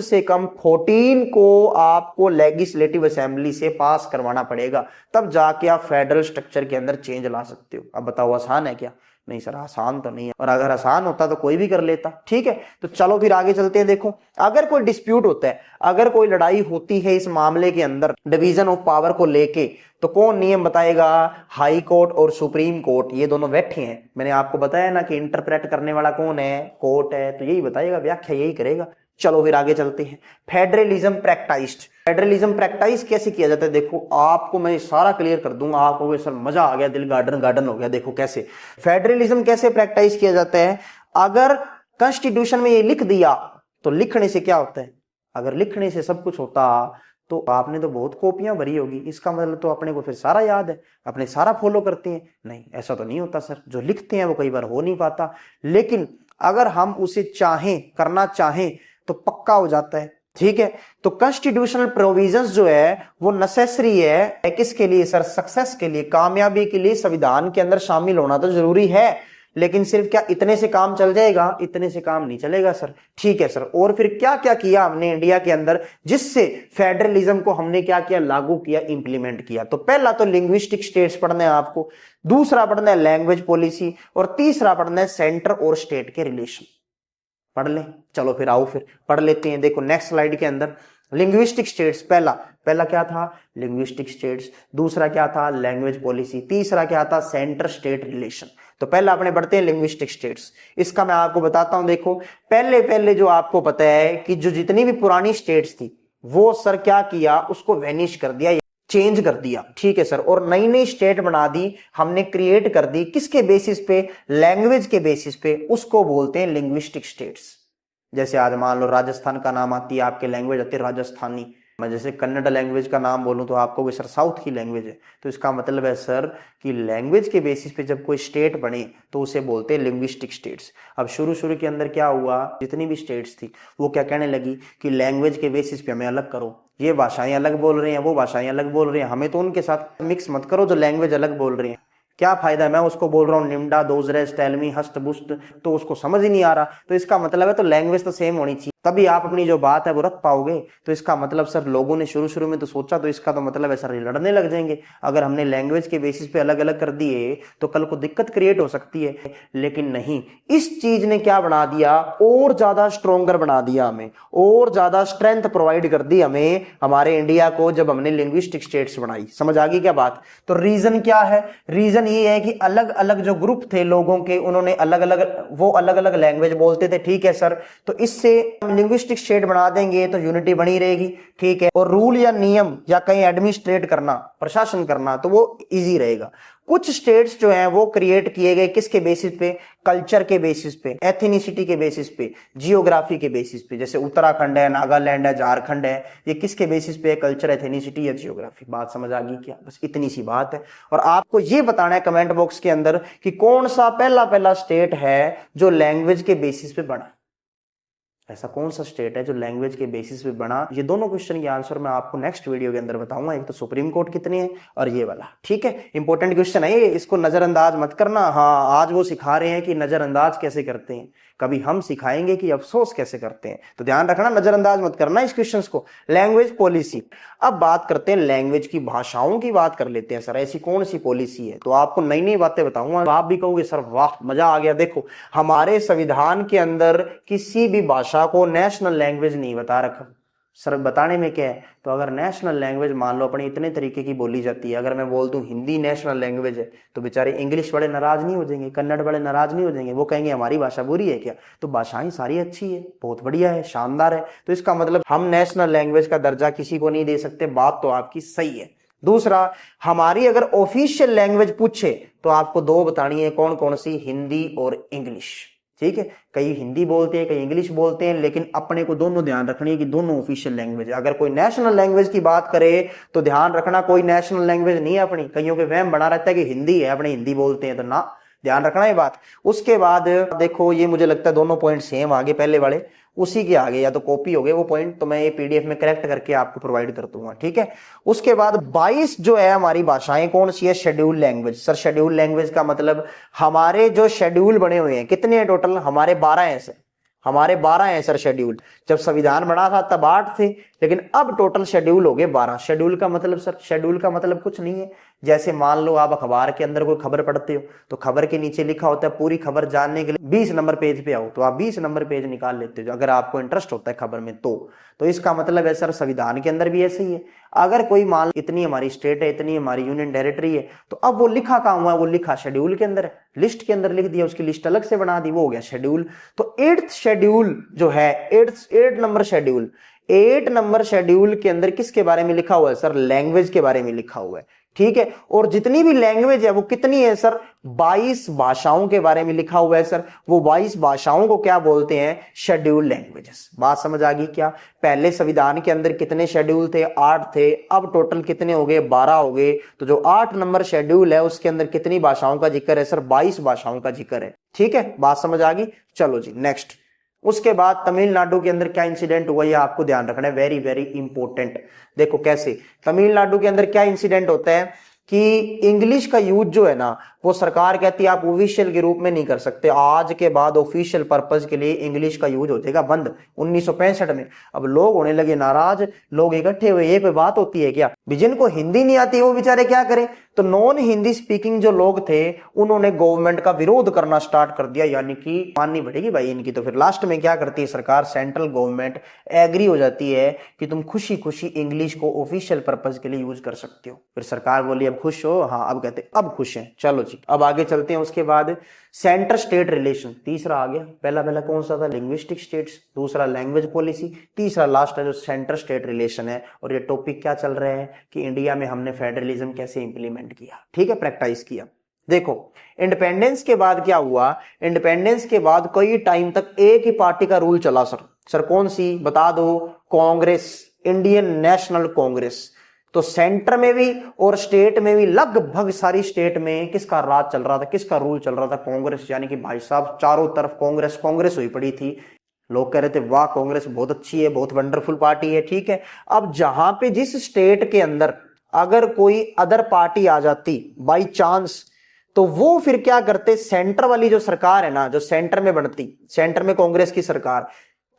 14 को आपको लेजिस्लेटिव असेंबली से पास करवाना पड़ेगा, तब जाके आप फेडरल स्ट्रक्चर के अंदर चेंज ला सकते हो। अब बताओ आसान है क्या? नहीं सर, आसान तो नहीं है, और अगर आसान होता तो कोई भी कर लेता। ठीक है, तो चलो फिर आगे चलते हैं। देखो अगर कोई डिस्प्यूट होता है, अगर कोई लड़ाई होती है इस मामले के अंदर डिवीजन ऑफ पावर को लेके, तो कौन नियम बताएगा? हाई कोर्ट और सुप्रीम कोर्ट, ये दोनों बैठे हैं। मैंने आपको बताया ना कि इंटरप्रेट करने वाला कौन है? कोर्ट है, तो यही बताएगा, व्याख्या यही करेगा। चलो फिर आगे चलते हैं। फेडरलिज्म प्रैक्टाइज कैसे किया जाता है? देखो आपको मैं सारा क्लियर कर दूंगा, आपको सर मजा आ गया, दिल गार्डन हो गया। देखो कैसे फेडरलिज्म कैसे प्रैक्टाइज किया जाता है। अगर कॉन्स्टिट्यूशन में ये लिख दिया तो लिखने से क्या होता है? अगर लिखने से सब कुछ होता तो आपने तो बहुत कॉपियां भरी होगी, इसका मतलब तो अपने को फिर सारा याद है, अपने सारा फॉलो करते हैं। नहीं, ऐसा तो नहीं होता सर, जो लिखते हैं वो कई बार हो नहीं पाता, लेकिन अगर हम उसे करना चाहें तो पक्का हो जाता है। ठीक है, तो कॉन्स्टिट्यूशनल प्रोविजंस जो है वो नेसेसरी है किसके लिए सर? सक्सेस के लिए, कामयाबी के लिए संविधान के अंदर शामिल होना तो जरूरी है, लेकिन सिर्फ क्या इतने से काम चल जाएगा? इतने से काम नहीं चलेगा सर। ठीक है सर, और फिर क्या क्या किया हमने इंडिया के अंदर जिससे फेडरलिज्म को हमने क्या किया? लागू किया, इंप्लीमेंट किया। तो पहला तो लिंग्विस्टिक स्टेट्स पढ़ना है आपको, दूसरा पढ़ना है लैंग्वेज पॉलिसी, और तीसरा पढ़ना है सेंटर और स्टेट के रिलेशन। पढ़ लें, चलो फिर आओ फिर पढ़ लेते हैं। देखो नेक्स्ट स्लाइड के अंदर लिंग्विस्टिक स्टेट्स, पहला पहला क्या था? Linguistic states. दूसरा क्या था? Language policy. तीसरा क्या था? Centre state relation. तो पहला अपने बढ़ते हैं लिंग्विस्टिक स्टेट्स। इसका मैं आपको बताता हूं। देखो पहले पहले जो आपको पता है कि जो जितनी भी पुरानी स्टेट्स थी वो सर क्या किया, उसको वेनिश कर दिया, चेंज कर दिया, ठीक है सर, और नई नई स्टेट बना दी हमने, क्रिएट कर दी। किसके बेसिस पे? लैंग्वेज के बेसिस पे। उसको बोलते हैं लिंग्विस्टिक स्टेट्स। जैसे आज मान लो राजस्थान का नाम आती है, आपके लैंग्वेज आती है राजस्थानी। मैं जैसे कन्नड़ लैंग्वेज का नाम बोलूं तो आपको सर साउथ की लैंग्वेज है, तो इसका मतलब है सर कि लैंग्वेज के बेसिस पे जब कोई स्टेट बने तो उसे बोलते हैं लिंग्विस्टिक स्टेट्स। अब शुरू शुरू के अंदर क्या हुआ, जितनी भी स्टेट्स थी वो क्या कहने लगी कि लैंग्वेज के बेसिस पे हमें अलग करो, ये भाषाएं अलग बोल रहे हैं, वो भाषाएं अलग बोल रहे हैं, हमें तो उनके साथ मिक्स मत करो जो लैंग्वेज अलग बोल रहे हैं। क्या फायदा, मैं उसको बोल रहा हूँ निम्डा दोजरे स्टेलमी हस्त बुस्त, तो उसको समझ ही नहीं आ रहा। तो इसका मतलब है तो लैंग्वेज तो सेम होनी चाहिए, तभी आप अपनी जो बात है वो रख पाओगे। तो इसका मतलब सर लोगों ने शुरू शुरू में तो सोचा, तो इसका तो मतलब है सर लड़ने लग जाएंगे। अगर हमने लैंग्वेज के बेसिस पे अलग अलग कर दिए तो कल को दिक्कत क्रिएट हो सकती है। लेकिन नहीं, इस चीज ने क्या बना दिया, और ज्यादा स्ट्रोंगर बना दिया हमें, और ज्यादा स्ट्रेंथ प्रोवाइड कर दी हमें, हमारे इंडिया को, जब हमने लिंग्विस्टिक स्टेट्स बनाई। समझ आ गई क्या बात? तो रीजन क्या है? रीजन ये है कि अलग अलग जो ग्रुप थे लोगों के, उन्होंने अलग अलग लैंग्वेज बोलते थे, ठीक है सर। तो इससे लिंग्विस्टिक स्टेट बना देंगे तो यूनिटी बनी रहेगी, ठीक है। और रूल या नियम या कहीं एडमिनिस्ट्रेट करना, प्रशासन करना, तो वो इजी रहेगा। कुछ स्टेट्स जो हैं वो क्रिएट किए गए किसके बेसिस पे? कल्चर के बेसिस पे, एथनिसिटी के बेसिस पे, जियोग्राफी के बेसिस पे। जैसे उत्तराखंड है, नागालैंड है, झारखंड है, ये किसके बेसिस पे? कल्चर, एथनिसिटी या जियोग्राफी। बात समझ आ गई क्या? बस इतनी सी बात है। और आपको ये बताना है कमेंट बॉक्स के अंदर कि कौन सा पहला पहला स्टेट है जो लैंग्वेज के बेसिस पे बना। ऐसा कौन सा स्टेट है जो लैंग्वेज के बेसिस पे बना? ये दोनों क्वेश्चन के आंसर मैं आपको नेक्स्ट वीडियो के अंदर बताऊंगा। एक तो सुप्रीम कोर्ट कितनी है और ये वाला, ठीक है। इंपॉर्टेंट क्वेश्चन है ये, इसको नजरअंदाज मत करना। हाँ, आज वो सिखा रहे हैं कि नजरअंदाज कैसे करते हैं, कभी हम सिखाएंगे कि अफसोस कैसे करते हैं। तो ध्यान रखना, नजरअंदाज मत करना इस क्वेश्चंस को। Language policy. अब बात करते हैं लैंग्वेज की, भाषाओं की बात कर लेते हैं। सर ऐसी कौन सी पॉलिसी है? तो आपको नई नई बातें बताऊंगा, आप भी कहोगे सर वाह मजा आ गया। देखो हमारे संविधान के अंदर किसी भी भाषा को नेशनल लैंग्वेज नहीं बता रखा। सर बताने में क्या है? तो अगर नेशनल लैंग्वेज मान लो अपनी इतने तरीके की बोली जाती है, अगर मैं बोल दूं हिंदी नेशनल लैंग्वेज है तो बेचारे इंग्लिश बड़े नाराज नहीं हो जाएंगे, कन्नड़ बड़े नाराज नहीं हो जाएंगे, वो कहेंगे हमारी भाषा बुरी है क्या? तो भाषाएं सारी अच्छी है, बहुत बढ़िया है, शानदार है। तो इसका मतलब हम नेशनल लैंग्वेज का दर्जा किसी को नहीं दे सकते। बात तो आपकी सही है। दूसरा, हमारी अगर ऑफिशियल लैंग्वेज पूछे तो आपको दो बतानी है, कौन कौन सी? हिंदी और इंग्लिश, ठीक है। कई हिंदी बोलते हैं, कई इंग्लिश बोलते हैं, लेकिन अपने को दोनों ध्यान रखनी है कि दोनों ऑफिशियल लैंग्वेज है। अगर कोई नेशनल लैंग्वेज की बात करे तो ध्यान रखना कोई नेशनल लैंग्वेज नहीं है अपनी। कईयों के वहम बना रहता है कि हिंदी है, अपने हिंदी बोलते हैं, तो ना, ध्यान रखना ये बात। उसके बाद देखो ये मुझे लगता है दोनों पॉइंट सेम आगे, पहले वाले उसी के आगे या तो कॉपी हो गए वो पॉइंट, तो मैं ये पीडीएफ में करेक्ट करके आपको प्रोवाइड कर दूंगा, ठीक है। उसके बाद 22 जो है हमारी भाषाएं कौन सी है? Schedule language. Sir schedule language का मतलब हमारे जो शेड्यूल बने हुए हैं कितने हैं टोटल? हमारे 12 हैं सर, हमारे 12 हैं सर शेड्यूल। जब संविधान बना था तब 8 थे, लेकिन अब टोटल शेड्यूल हो गए 12। शेड्यूल का मतलब सर, शेड्यूल का मतलब कुछ नहीं है। जैसे मान लो आप अखबार के अंदर कोई खबर पढ़ते हो तो खबर के नीचे लिखा होता है पूरी खबर जानने के लिए 20 नंबर पेज पे आओ, तो आप 20 नंबर पेज निकाल लेते हो अगर आपको इंटरेस्ट होता है खबर में। तो इसका मतलब है सर संविधान के अंदर भी ऐसे ही है। अगर कोई मान इतनी हमारी स्टेट है, इतनी हमारी यूनियन टेरिटरी है, तो अब वो लिखा कहां हुआ है? वो लिखा शेड्यूल के अंदर है, लिस्ट के अंदर लिख दिया, उसकी लिस्ट अलग से बना दी, वो हो गया शेड्यूल। तो 8th शेड्यूल जो है, 8 नंबर शेड्यूल, 8 नंबर शेड्यूल के अंदर किसके बारे में लिखा हुआ है सर? लैंग्वेज के बारे में लिखा हुआ है, ठीक है। और जितनी भी लैंग्वेज है वो कितनी है सर? 22 भाषाओं के बारे में लिखा हुआ है सर। वो 22 भाषाओं को क्या बोलते हैं? Schedule languages. बात समझ आ गई क्या? पहले संविधान के अंदर कितने शेड्यूल थे? 8 थे, अब टोटल कितने हो गए? 12 हो गए। तो जो 8 नंबर शेड्यूल है उसके अंदर कितनी भाषाओं का जिक्र है सर? 22 भाषाओं का जिक्र है, ठीक है। बात समझ आ गई? चलो जी नेक्स्ट। उसके बाद तमिलनाडु के अंदर क्या इंसिडेंट हुआ, ये आपको ध्यान रखना है, वेरी वेरी इंपॉर्टेंट। देखो कैसे तमिलनाडु के अंदर क्या इंसिडेंट होता है कि इंग्लिश का यूज जो है ना, वो सरकार कहती है आप ऑफिशियल के रूप में नहीं कर सकते, आज के बाद ऑफिशियल पर्पस के लिए इंग्लिश का यूज हो जाएगा बंद। 1965 में अब लोग होने लगे नाराज, लोग इकट्ठे हुए। ये कोई बात होती है क्या? जिनको हिंदी नहीं आती वो बेचारे क्या करें? तो नॉन हिंदी स्पीकिंग जो लोग थे उन्होंने गवर्नमेंट का विरोध करना स्टार्ट कर दिया, यानी कि माननी पड़ेगी भाई इनकी। तो फिर लास्ट में क्या करती है सरकार, सेंट्रल गवर्नमेंट एग्री हो जाती है कि तुम खुशी खुशी इंग्लिश को ऑफिशियल पर्पज के लिए यूज कर सकते हो। फिर सरकार बोली अब खुश हो, हाँ अब कहते अब खुश हैं, चलो जी अब आगे चलते हैं। उसके बाद सेंटर स्टेट रिलेशन तीसरा आ गया। पहला कौन सा था, लिंग्विस्टिक स्टेट्स, दूसरा लैंग्वेज पॉलिसी, तीसरा लास्ट है जो सेंटर स्टेट रिलेशन है। और ये टॉपिक क्या चल रहे हैं कि इंडिया में हमने फेडरलिज्म कैसे इंप्लीमेंट किया, ठीक है, प्रैक्टिस किया। देखो इंडिपेंडेंस के बाद क्या हुआ, इंडिपेंडेंस के बाद कई टाइम तक एक ही पार्टी का रूल चला सर कौन सी बता दो, कांग्रेस, इंडियन नेशनल कांग्रेस। तो सेंटर में भी और स्टेट में भी लगभग सारी स्टेट में किसका राज चल रहा था, किसका रूल चल रहा था, कांग्रेस। यानी कि भाई साहब चारों तरफ कांग्रेस कांग्रेस हुई पड़ी थी। लोग कह रहे थे वाह कांग्रेस बहुत अच्छी है, बहुत वंडरफुल पार्टी है, ठीक है। अब जहां पे जिस स्टेट के अंदर अगर कोई अदर पार्टी आ जाती बाई चांस, तो वो फिर क्या करते, सेंटर वाली जो सरकार है ना, जो सेंटर में बनती, सेंटर में कांग्रेस की सरकार,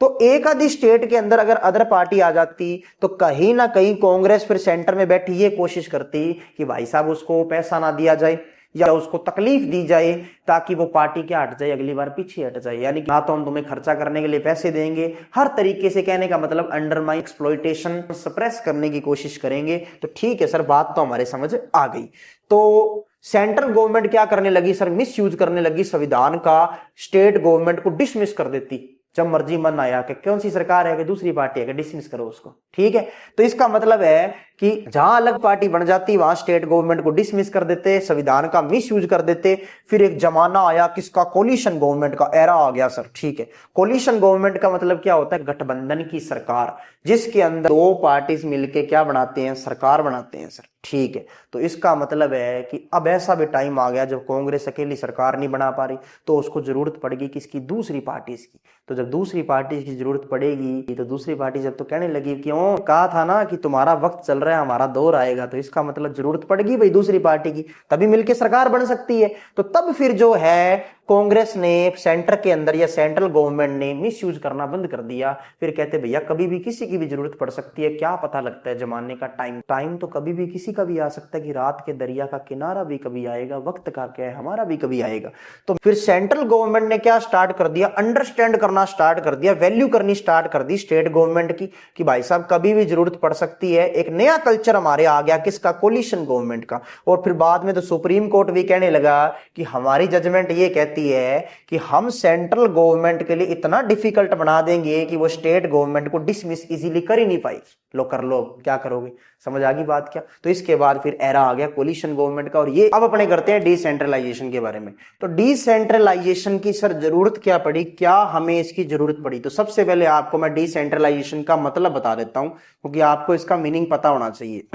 तो एक आधी स्टेट के अंदर अगर अदर पार्टी आ जाती तो कहीं ना कहीं कांग्रेस फिर सेंटर में बैठी ये कोशिश करती कि भाई साहब उसको पैसा ना दिया जाए या उसको तकलीफ दी जाए ताकि वो पार्टी क्या हट जाए, अगली बार पीछे हट जाए। यानी कि ना तो हम तुम्हें खर्चा करने के लिए पैसे देंगे, हर तरीके से, कहने का मतलब अंडरमाइन, एक्सप्लॉइटेशन, सप्रेस करने की कोशिश करेंगे। तो ठीक है सर, बात तो हमारे समझ आ गई। तो सेंट्रल गवर्नमेंट क्या करने लगी सर, मिस यूज करने लगी संविधान का, स्टेट गवर्नमेंट को डिसमिस कर देती जब मर्जी मन आया कि कौन सी सरकार है कि दूसरी पार्टी है कि डिसमिस करो उसको, ठीक है। तो इसका मतलब है कि जहां अलग पार्टी बन जाती वहां स्टेट गवर्नमेंट को डिसमिस कर देते, संविधान का मिस यूज कर देते। फिर एक जमाना आया किसका, कोलिशन गवर्नमेंट का एरा आ गया सर, ठीक है। कोलिशन गवर्नमेंट का मतलब क्या होता है, गठबंधन की सरकार, जिसके अंदर दो पार्टीज मिलके क्या बनाते हैं, सरकार बनाते हैं सर, ठीक है। तो इसका मतलब है कि अब ऐसा भी टाइम आ गया जब कांग्रेस अकेली सरकार नहीं बना पा रही तो उसको जरूरत पड़ेगी किसकी, दूसरी पार्टीज की। तो जब दूसरी पार्टी की जरूरत पड़ेगी तो दूसरी पार्टी जब तो कहने लगी क्यों, कहा था ना कि तुम्हारा वक्त चल रहा है, हमारा दौर आएगा, तो इसका मतलब जरूरत पड़ेगी भाई दूसरी पार्टी की, तभी मिलके सरकार बन सकती है। तो तब फिर जो है कांग्रेस ने सेंटर के अंदर या सेंट्रल गवर्नमेंट ने मिस यूज करना बंद कर दिया। फिर कहते भैया कभी भी किसी की भी जरूरत पड़ सकती है, क्या पता लगता है जमाने का टाइम तो कभी भी किसी का भी आ सकता है कि रात के दरिया का किनारा भी कभी आएगा, वक्त का क्या है हमारा भी कभी आएगा। तो फिर सेंट्रल गवर्नमेंट ने क्या स्टार्ट कर दिया, अंडरस्टैंड करना स्टार्ट कर दिया, वैल्यू करनी स्टार्ट कर दी स्टेट गवर्नमेंट की कि भाई साहब कभी भी जरूरत पड़ सकती है। एक नया कल्चर हमारे आ गया किसका, कोलिशन गवर्नमेंट का। और फिर बाद में तो सुप्रीम कोर्ट भी कहने लगा कि हमारी जजमेंट ये कहती है कि हम सेंट्रल गवर्नमेंट के लिए इतना डिफिकल्ट बना देंगे कि वो स्टेट गवर्नमेंट को डिसमिस इजीली कर ही नहीं पाएगी। लो कर लो, क्या करोगे, समझ आ गई बात क्या। तो इसके बाद फिर एरा आ गया कोलिशन गवर्नमेंट का। और ये अब अपने करते हैं डिसेंट्रलाइजेशन के बारे में। तो डिसेंट्रलाइजेशन की सर जरूरत क्या पड़ी, क्या हमें इसकी जरूरत पड़ी। तो सबसे पहले आपको मैं डिसेंट्रलाइजेशन का मतलब बता देता हूं क्योंकि आपको इसका मीनिंग पता होना चाहिए।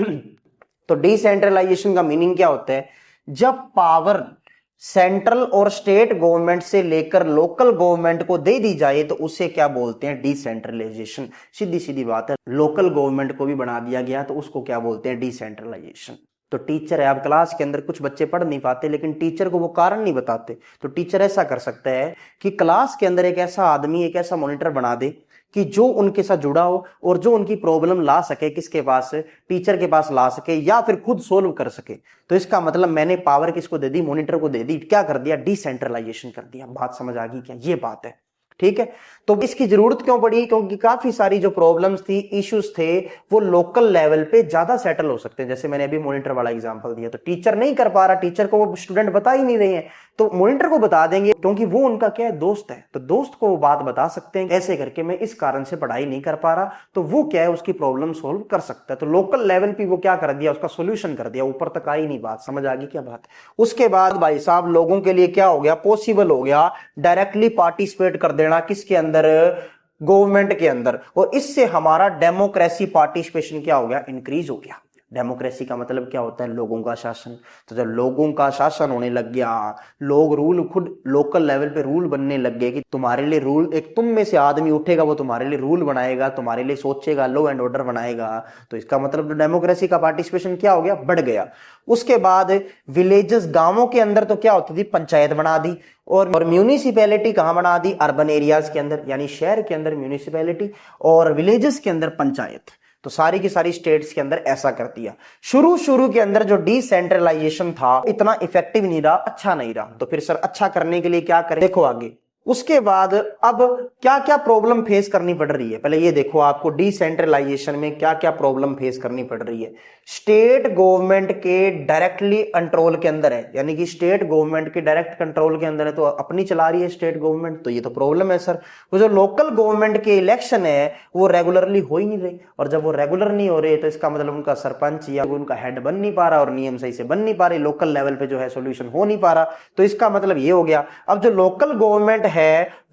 तो डिसेंट्रलाइजेशन का मीनिंग क्या होता है, जब पावर सेंट्रल और स्टेट गवर्नमेंट से लेकर लोकल गवर्नमेंट को दे दी जाए तो उसे क्या बोलते हैं, डिसेंट्रलाइजेशन। सीधी सीधी बात है, लोकल गवर्नमेंट को भी बना दिया गया तो उसको क्या बोलते हैं, डिसेंट्रलाइजेशन। तो टीचर है, अब क्लास के अंदर कुछ बच्चे पढ़ नहीं पाते लेकिन टीचर को वो कारण नहीं बताते, तो टीचर ऐसा कर सकता है कि क्लास के अंदर एक ऐसा आदमी, एक ऐसा मॉनिटर बना दे कि जो उनके साथ जुड़ा हो और जो उनकी प्रॉब्लम ला सके, किसके पास, टीचर के पास ला सके या फिर खुद सोल्व कर सके। तो इसका मतलब मैंने पावर किसको दे दी, मॉनिटर को दे दी, क्या कर दिया, डिसेंट्रलाइजेशन कर दिया। बात समझ आ गई क्या, ये बात है, ठीक है। तो इसकी जरूरत क्यों पड़ी, क्योंकि काफी सारी जो प्रॉब्लम्स थी, इश्यूज थे, वो लोकल लेवल पे ज्यादा सेटल हो सकते हैं। जैसे मैंने अभी मॉनिटर वाला एग्जांपल दिया, तो टीचर नहीं कर पा रहा, टीचर को वो स्टूडेंट बता ही नहीं रहे हैं, तो मॉनिटर को बता देंगे क्योंकि वो उनका क्या है, दोस्त है, तो दोस्त को वो बात बता सकते हैं ऐसे करके मैं इस कारण से पढ़ाई नहीं कर पा रहा, तो वो क्या है उसकी प्रॉब्लम सोल्व कर सकता है। तो लोकल लेवल पे वो क्या कर दिया, उसका सोल्यूशन कर दिया, ऊपर तक आई नहीं बात, समझ आ गई क्या बात। उसके बाद भाई साहब लोगों के लिए क्या हो गया, पॉसिबल हो गया डायरेक्टली पार्टिसिपेट कर देना किसके अंदर, गवर्नमेंट के अंदर। और इससे हमारा डेमोक्रेसी पार्टिसिपेशन क्या हो गया, इंक्रीज हो गया। डेमोक्रेसी का मतलब क्या होता है, लोगों का शासन। तो जब लोगों का शासन होने लग गया, लोग रूल खुद लोकल लेवल पे रूल बनने लग गए कि तुम्हारे लिए रूल, एक तुम में से आदमी उठेगा वो तुम्हारे लिए रूल बनाएगा, तुम्हारे लिए सोचेगा, लॉ एंड ऑर्डर बनाएगा। तो इसका मतलब डेमोक्रेसी का पार्टिसिपेशन क्या हो गया, बढ़ गया। उसके बाद विलेजेस, गांवों के अंदर तो क्या होती थी, पंचायत बना दी। और म्यूनिसिपैलिटी कहां बना दी, अर्बन एरियाज के अंदर, यानी शहर के अंदर म्यूनिसिपैलिटी और विलेजेस के अंदर पंचायत। तो सारी की सारी स्टेट्स के अंदर ऐसा कर दिया। शुरू के अंदर जो डिसेंट्रलाइजेशन था इतना इफेक्टिव नहीं रहा, अच्छा नहीं रहा। तो फिर सर अच्छा करने के लिए क्या करें, देखो आगे। उसके बाद अब क्या क्या प्रॉब्लम फेस करनी पड़ रही है, पहले ये देखो आपको डिसेंट्रलाइजेशन में क्या क्या प्रॉब्लम फेस करनी पड़ रही है। स्टेट गवर्नमेंट के डायरेक्टली कंट्रोल के अंदर है, यानी कि स्टेट गवर्नमेंट के डायरेक्ट कंट्रोल के अंदर है, तो अपनी चला रही है स्टेट गवर्नमेंट, तो ये तो प्रॉब्लम है सर। वो जो लोकल गवर्नमेंट के इलेक्शन है वो रेगुलरली हो ही नहीं रहे, और जब वो रेगुलर नहीं हो रहे तो इसका मतलब उनका सरपंच या उनका हेड बन नहीं पा रहा और नियम सही से बन नहीं पा रहे, लोकल लेवल पे जो है सोल्यूशन हो नहीं पा रहा। तो इसका मतलब ये हो गया अब जो लोकल गवर्नमेंट है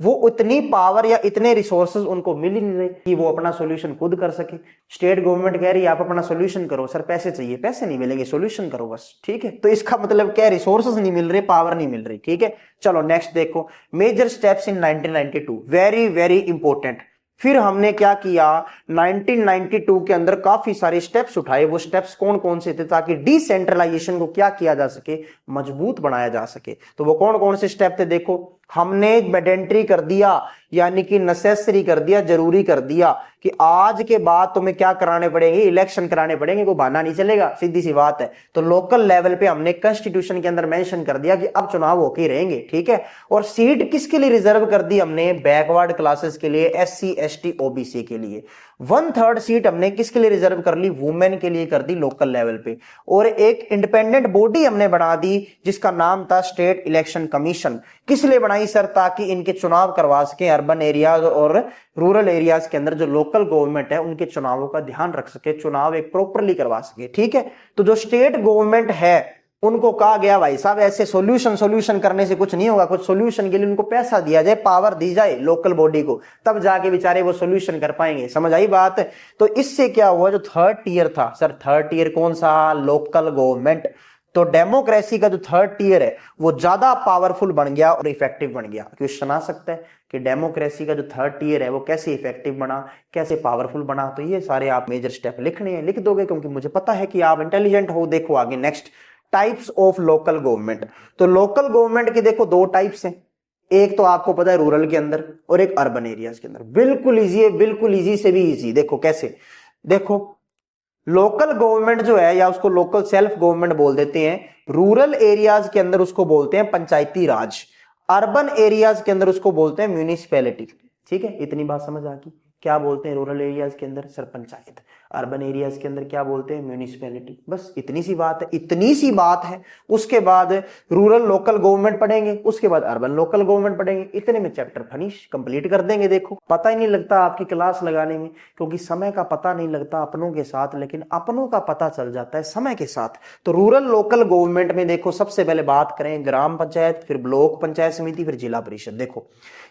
वो उतनी पावर या इतने रिसोर्सेज उनको मिल ही नहीं रहे कि वो अपना सॉल्यूशन खुद कर सके। स्टेट गवर्नमेंट कह रही है आप अपना सॉल्यूशन करो, सर पैसे चाहिए, पैसे नहीं मिलेंगे, सॉल्यूशन करो बस, ठीक है। तो इसका मतलब क्या, रिसोर्सेज नहीं मिल रहे, पावर नहीं मिल रही, ठीक है। चलो नेक्स्ट देखो, major steps in 1992, very very important. फिर हमने क्या किया, 1992 के अंदर काफी सारे स्टेप्स उठाए। वो स्टेप्स कौन कौन से थे ताकि डिसेंट्रलाइजेशन को क्या किया जा सके, मजबूत बनाया जा सके। तो वो कौन कौन से स्टेप थे, देखो हमने मैंडेटरी कर दिया, यानी कि नेसेसरी कर दिया, जरूरी कर दिया कि आज के बाद तुम्हें क्या कराने पड़ेंगे, इलेक्शन कराने पड़ेंगे, कोई बहाना नहीं चलेगा, सीधी सी बात है। तो लोकल लेवल पे हमने कॉन्स्टिट्यूशन के अंदर मेंशन कर दिया कि अब चुनाव होके ही रहेंगे, ठीक है। और सीट किसके लिए रिजर्व कर दी हमने, बैकवर्ड क्लासेस के लिए, SC ST OBC के लिए। 1/3 सीट हमने किसके लिए रिजर्व कर ली, वुमेन के लिए कर दी लोकल लेवल पे। और एक इंडिपेंडेंट बॉडी हमने बना दी जिसका नाम था स्टेट इलेक्शन कमीशन। किस लिए बनाई सर, ताकि इनके चुनाव करवा सके, अर्बन एरियाज और रूरल एरियाज के अंदर जो लोकल गवर्नमेंट है उनके चुनावों का ध्यान रख सके, चुनाव एक प्रॉपरली करवा सके, ठीक है। तो जो स्टेट गवर्नमेंट है उनको कहा गया भाई साहब ऐसे सॉल्यूशन करने से कुछ नहीं होगा, कुछ सॉल्यूशन के लिए उनको पैसा दिया जाए, पावर दी जाए लोकल बॉडी को, तब जाके बेचारे वो सॉल्यूशन कर पाएंगे, समझ आई बात। तो इससे क्या हुआ, जो थर्ड टियर था सर, थर्ड टियर कौन सा, लोकल गवर्नमेंट। तो डेमोक्रेसी का जो थर्ड टियर है वो ज्यादा पावरफुल बन गया और इफेक्टिव बन गया। क्वेश्चन आ सकता है कि डेमोक्रेसी का जो थर्ड टियर है वो कैसे इफेक्टिव बना, कैसे पावरफुल बना। तो ये सारे आप मेजर स्टेप लिखने हैं, लिख दोगे क्योंकि मुझे पता है कि आप इंटेलिजेंट हो। देखो आगे next, types of local government. तो लोकल गवर्नमेंट के देखो दो टाइप्स हैं, एक तो आपको पता है रूरल के अंदर और एक अर्बन एरियाज के अंदर। बिल्कुल इजी है, बिल्कुल इजी से भी इजी। देखो कैसे, देखो लोकल गवर्नमेंट जो है या उसको लोकल सेल्फ गवर्नमेंट बोल देते हैं, रूरल एरियाज के अंदर उसको बोलते हैं पंचायती राज, अर्बन एरियाज के अंदर उसको बोलते हैं म्यूनिसिपैलिटी, ठीक है। इतनी बात समझ आ गई, क्या बोलते हैं रूरल एरियाज के अंदर सर पंचायत, अर्बन एरियाज के अंदर क्या बोलते हैं म्यूनिसिपैलिटी, बस इतनी सी बात है, इतनी सी बात है। उसके बाद रूरल लोकल गवर्नमेंट पढ़ेंगे, उसके बाद अर्बन लोकल गवर्नमेंट पढ़ेंगे, इतने में चैप्टर फिनिश कंप्लीट कर देंगे। देखो पता ही नहीं लगता आपकी क्लास लगाने में, क्योंकि समय का पता नहीं लगता अपनों के साथ, लेकिन अपनों का पता चल जाता है समय के साथ। तो रूरल लोकल गवर्नमेंट में देखो सबसे पहले बात करें ग्राम पंचायत, फिर ब्लॉक पंचायत समिति, फिर जिला परिषद। देखो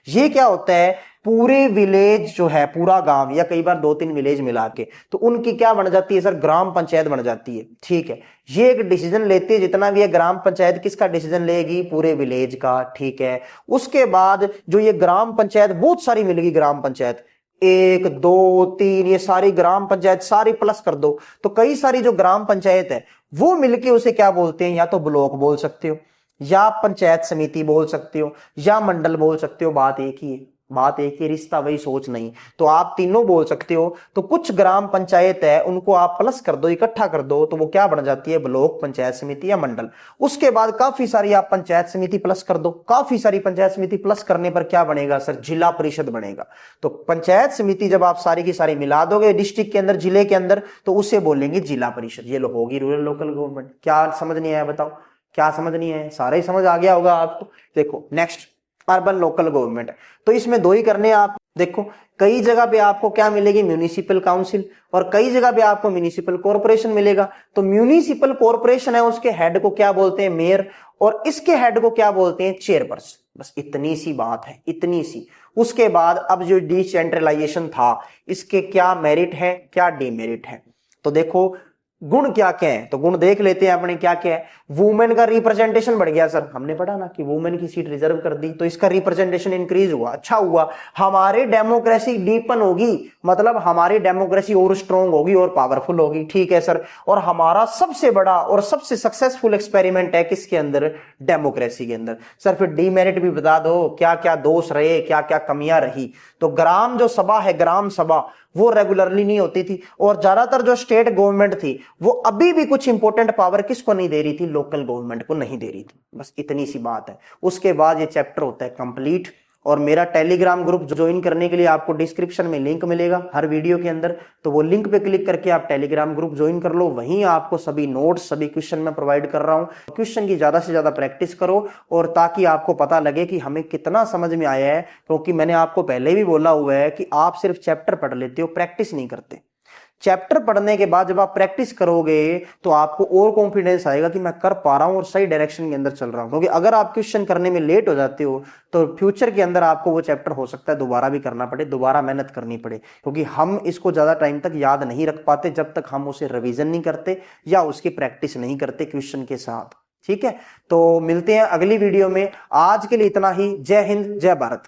ये क्या होता है, पूरे विलेज जो है, पूरा गांव या कई बार 2-3 विलेज मिला के, तो उनकी क्या बन जाती है सर, ग्राम पंचायत बन जाती है, ठीक है। ये एक डिसीजन लेती है, जितना भी है ग्राम पंचायत किसका डिसीजन लेगी, पूरे विलेज का, ठीक है। उसके बाद जो ये ग्राम पंचायत बहुत सारी मिलेगी, ग्राम पंचायत 1 2 3 ये सारी ग्राम पंचायत सारी प्लस कर दो, तो कई सारी जो ग्राम पंचायत है वो मिलके उसे क्या बोलते हैं, या तो ब्लॉक बोल सकते हो, या पंचायत समिति बोल सकते हो, या मंडल बोल सकते हो। बात एक ही है, बात एक ही, रिश्ता वही सोच नहीं। तो आप तीनों बोल सकते हो। तो कुछ ग्राम पंचायत है उनको आप प्लस कर दो, इकट्ठा कर दो, तो वो क्या बन जाती है, ब्लॉक, पंचायत समिति या मंडल। उसके बाद काफी सारी आप पंचायत समिति प्लस कर दो, काफी सारी पंचायत समिति प्लस करने पर क्या बनेगा सर, जिला परिषद बनेगा। तो पंचायत समिति जब आप सारी की सारी मिला दोगे डिस्ट्रिक्ट के अंदर, जिले के अंदर, तो उसे बोलेंगे जिला परिषद। ये होगी रूरल लोकल गवर्नमेंट। क्या समझ नहीं आया बताओ, क्या समझ नहीं है, सारा ही समझ आ गया होगा आपको। देखो नेक्स्ट, अर्बन लोकल गवर्नमेंट। तो इसमें दो ही करने हैं आप। देखो कई जगह पे आपको क्या मिलेगी, म्यूनिसिपल काउंसिल, और कई जगह पे आपको म्यूनिसिपल कॉर्पोरेशन मिलेगा। तो म्यूनिसिपल कॉर्पोरेशन है उसके हेड को क्या बोलते हैं, मेयर, और इसके हेड को क्या बोलते हैं, चेयरपर्सन। बस इतनी सी बात है, इतनी सी। उसके बाद अब जो डिसेंट्रलाइजेशन था इसके क्या मेरिट है, क्या डिमेरिट है। तो देखो गुण क्या क्या है, तो गुण देख लेते हैं अपने क्या क्या है। वुमेन का रिप्रेजेंटेशन बढ़ गया सर, हमने पढ़ा ना कि वुमेन की सीट रिजर्व कर दी, तो इसका रिप्रेजेंटेशन इंक्रीज हुआ, अच्छा हुआ। हमारी डेमोक्रेसी डीपन होगी, मतलब हमारी डेमोक्रेसी और स्ट्रॉन्ग होगी और पावरफुल होगी, ठीक है सर। और हमारा सबसे बड़ा और सबसे सक्सेसफुल एक्सपेरिमेंट है किसके अंदर, डेमोक्रेसी के अंदर। सर फिर डीमेरिट भी बता दो, क्या क्या दोष रहे, क्या क्या कमियां रही। तो ग्राम जो सभा है, ग्राम सभा, वो रेगुलरली नहीं होती थी। और ज्यादातर जो स्टेट गवर्नमेंट थी वो अभी भी कुछ इंपॉर्टेंट पावर किसको नहीं दे रही थी, लोकल गवर्नमेंट को नहीं दे रही थी। बस इतनी सी बात है। उसके बाद ये चैप्टर होता है कंप्लीट। और मेरा टेलीग्राम ग्रुप ज्वाइन करने के लिए आपको डिस्क्रिप्शन में लिंक मिलेगा हर वीडियो के अंदर, तो वो लिंक पे क्लिक करके आप टेलीग्राम ग्रुप ज्वाइन कर लो। वहीं आपको सभी नोट्स, सभी क्वेश्चन मैं प्रोवाइड कर रहा हूं। क्वेश्चन की ज्यादा से ज्यादा प्रैक्टिस करो, और ताकि आपको पता लगे कि हमें कितना समझ में आया है। क्योंकि मैंने आपको पहले भी बोला हुआ है कि आप सिर्फ चैप्टर पढ़ लेते हो, प्रैक्टिस नहीं करते। चैप्टर पढ़ने के बाद जब आप प्रैक्टिस करोगे तो आपको और कॉन्फिडेंस आएगा कि मैं कर पा रहा हूं और सही डायरेक्शन के अंदर चल रहा हूं। क्योंकि अगर आप क्वेश्चन करने में लेट हो जाते हो तो फ्यूचर के अंदर आपको वो चैप्टर हो सकता है दोबारा भी करना पड़े, दोबारा मेहनत करनी पड़े। क्योंकि हम इसको ज्यादा टाइम तक याद नहीं रख पाते जब तक हम उसे रिवीजन नहीं करते या उसकी प्रैक्टिस नहीं करते क्वेश्चन के साथ। ठीक है, तो मिलते हैं अगली वीडियो में। आज के लिए इतना ही। जय हिंद, जय भारत।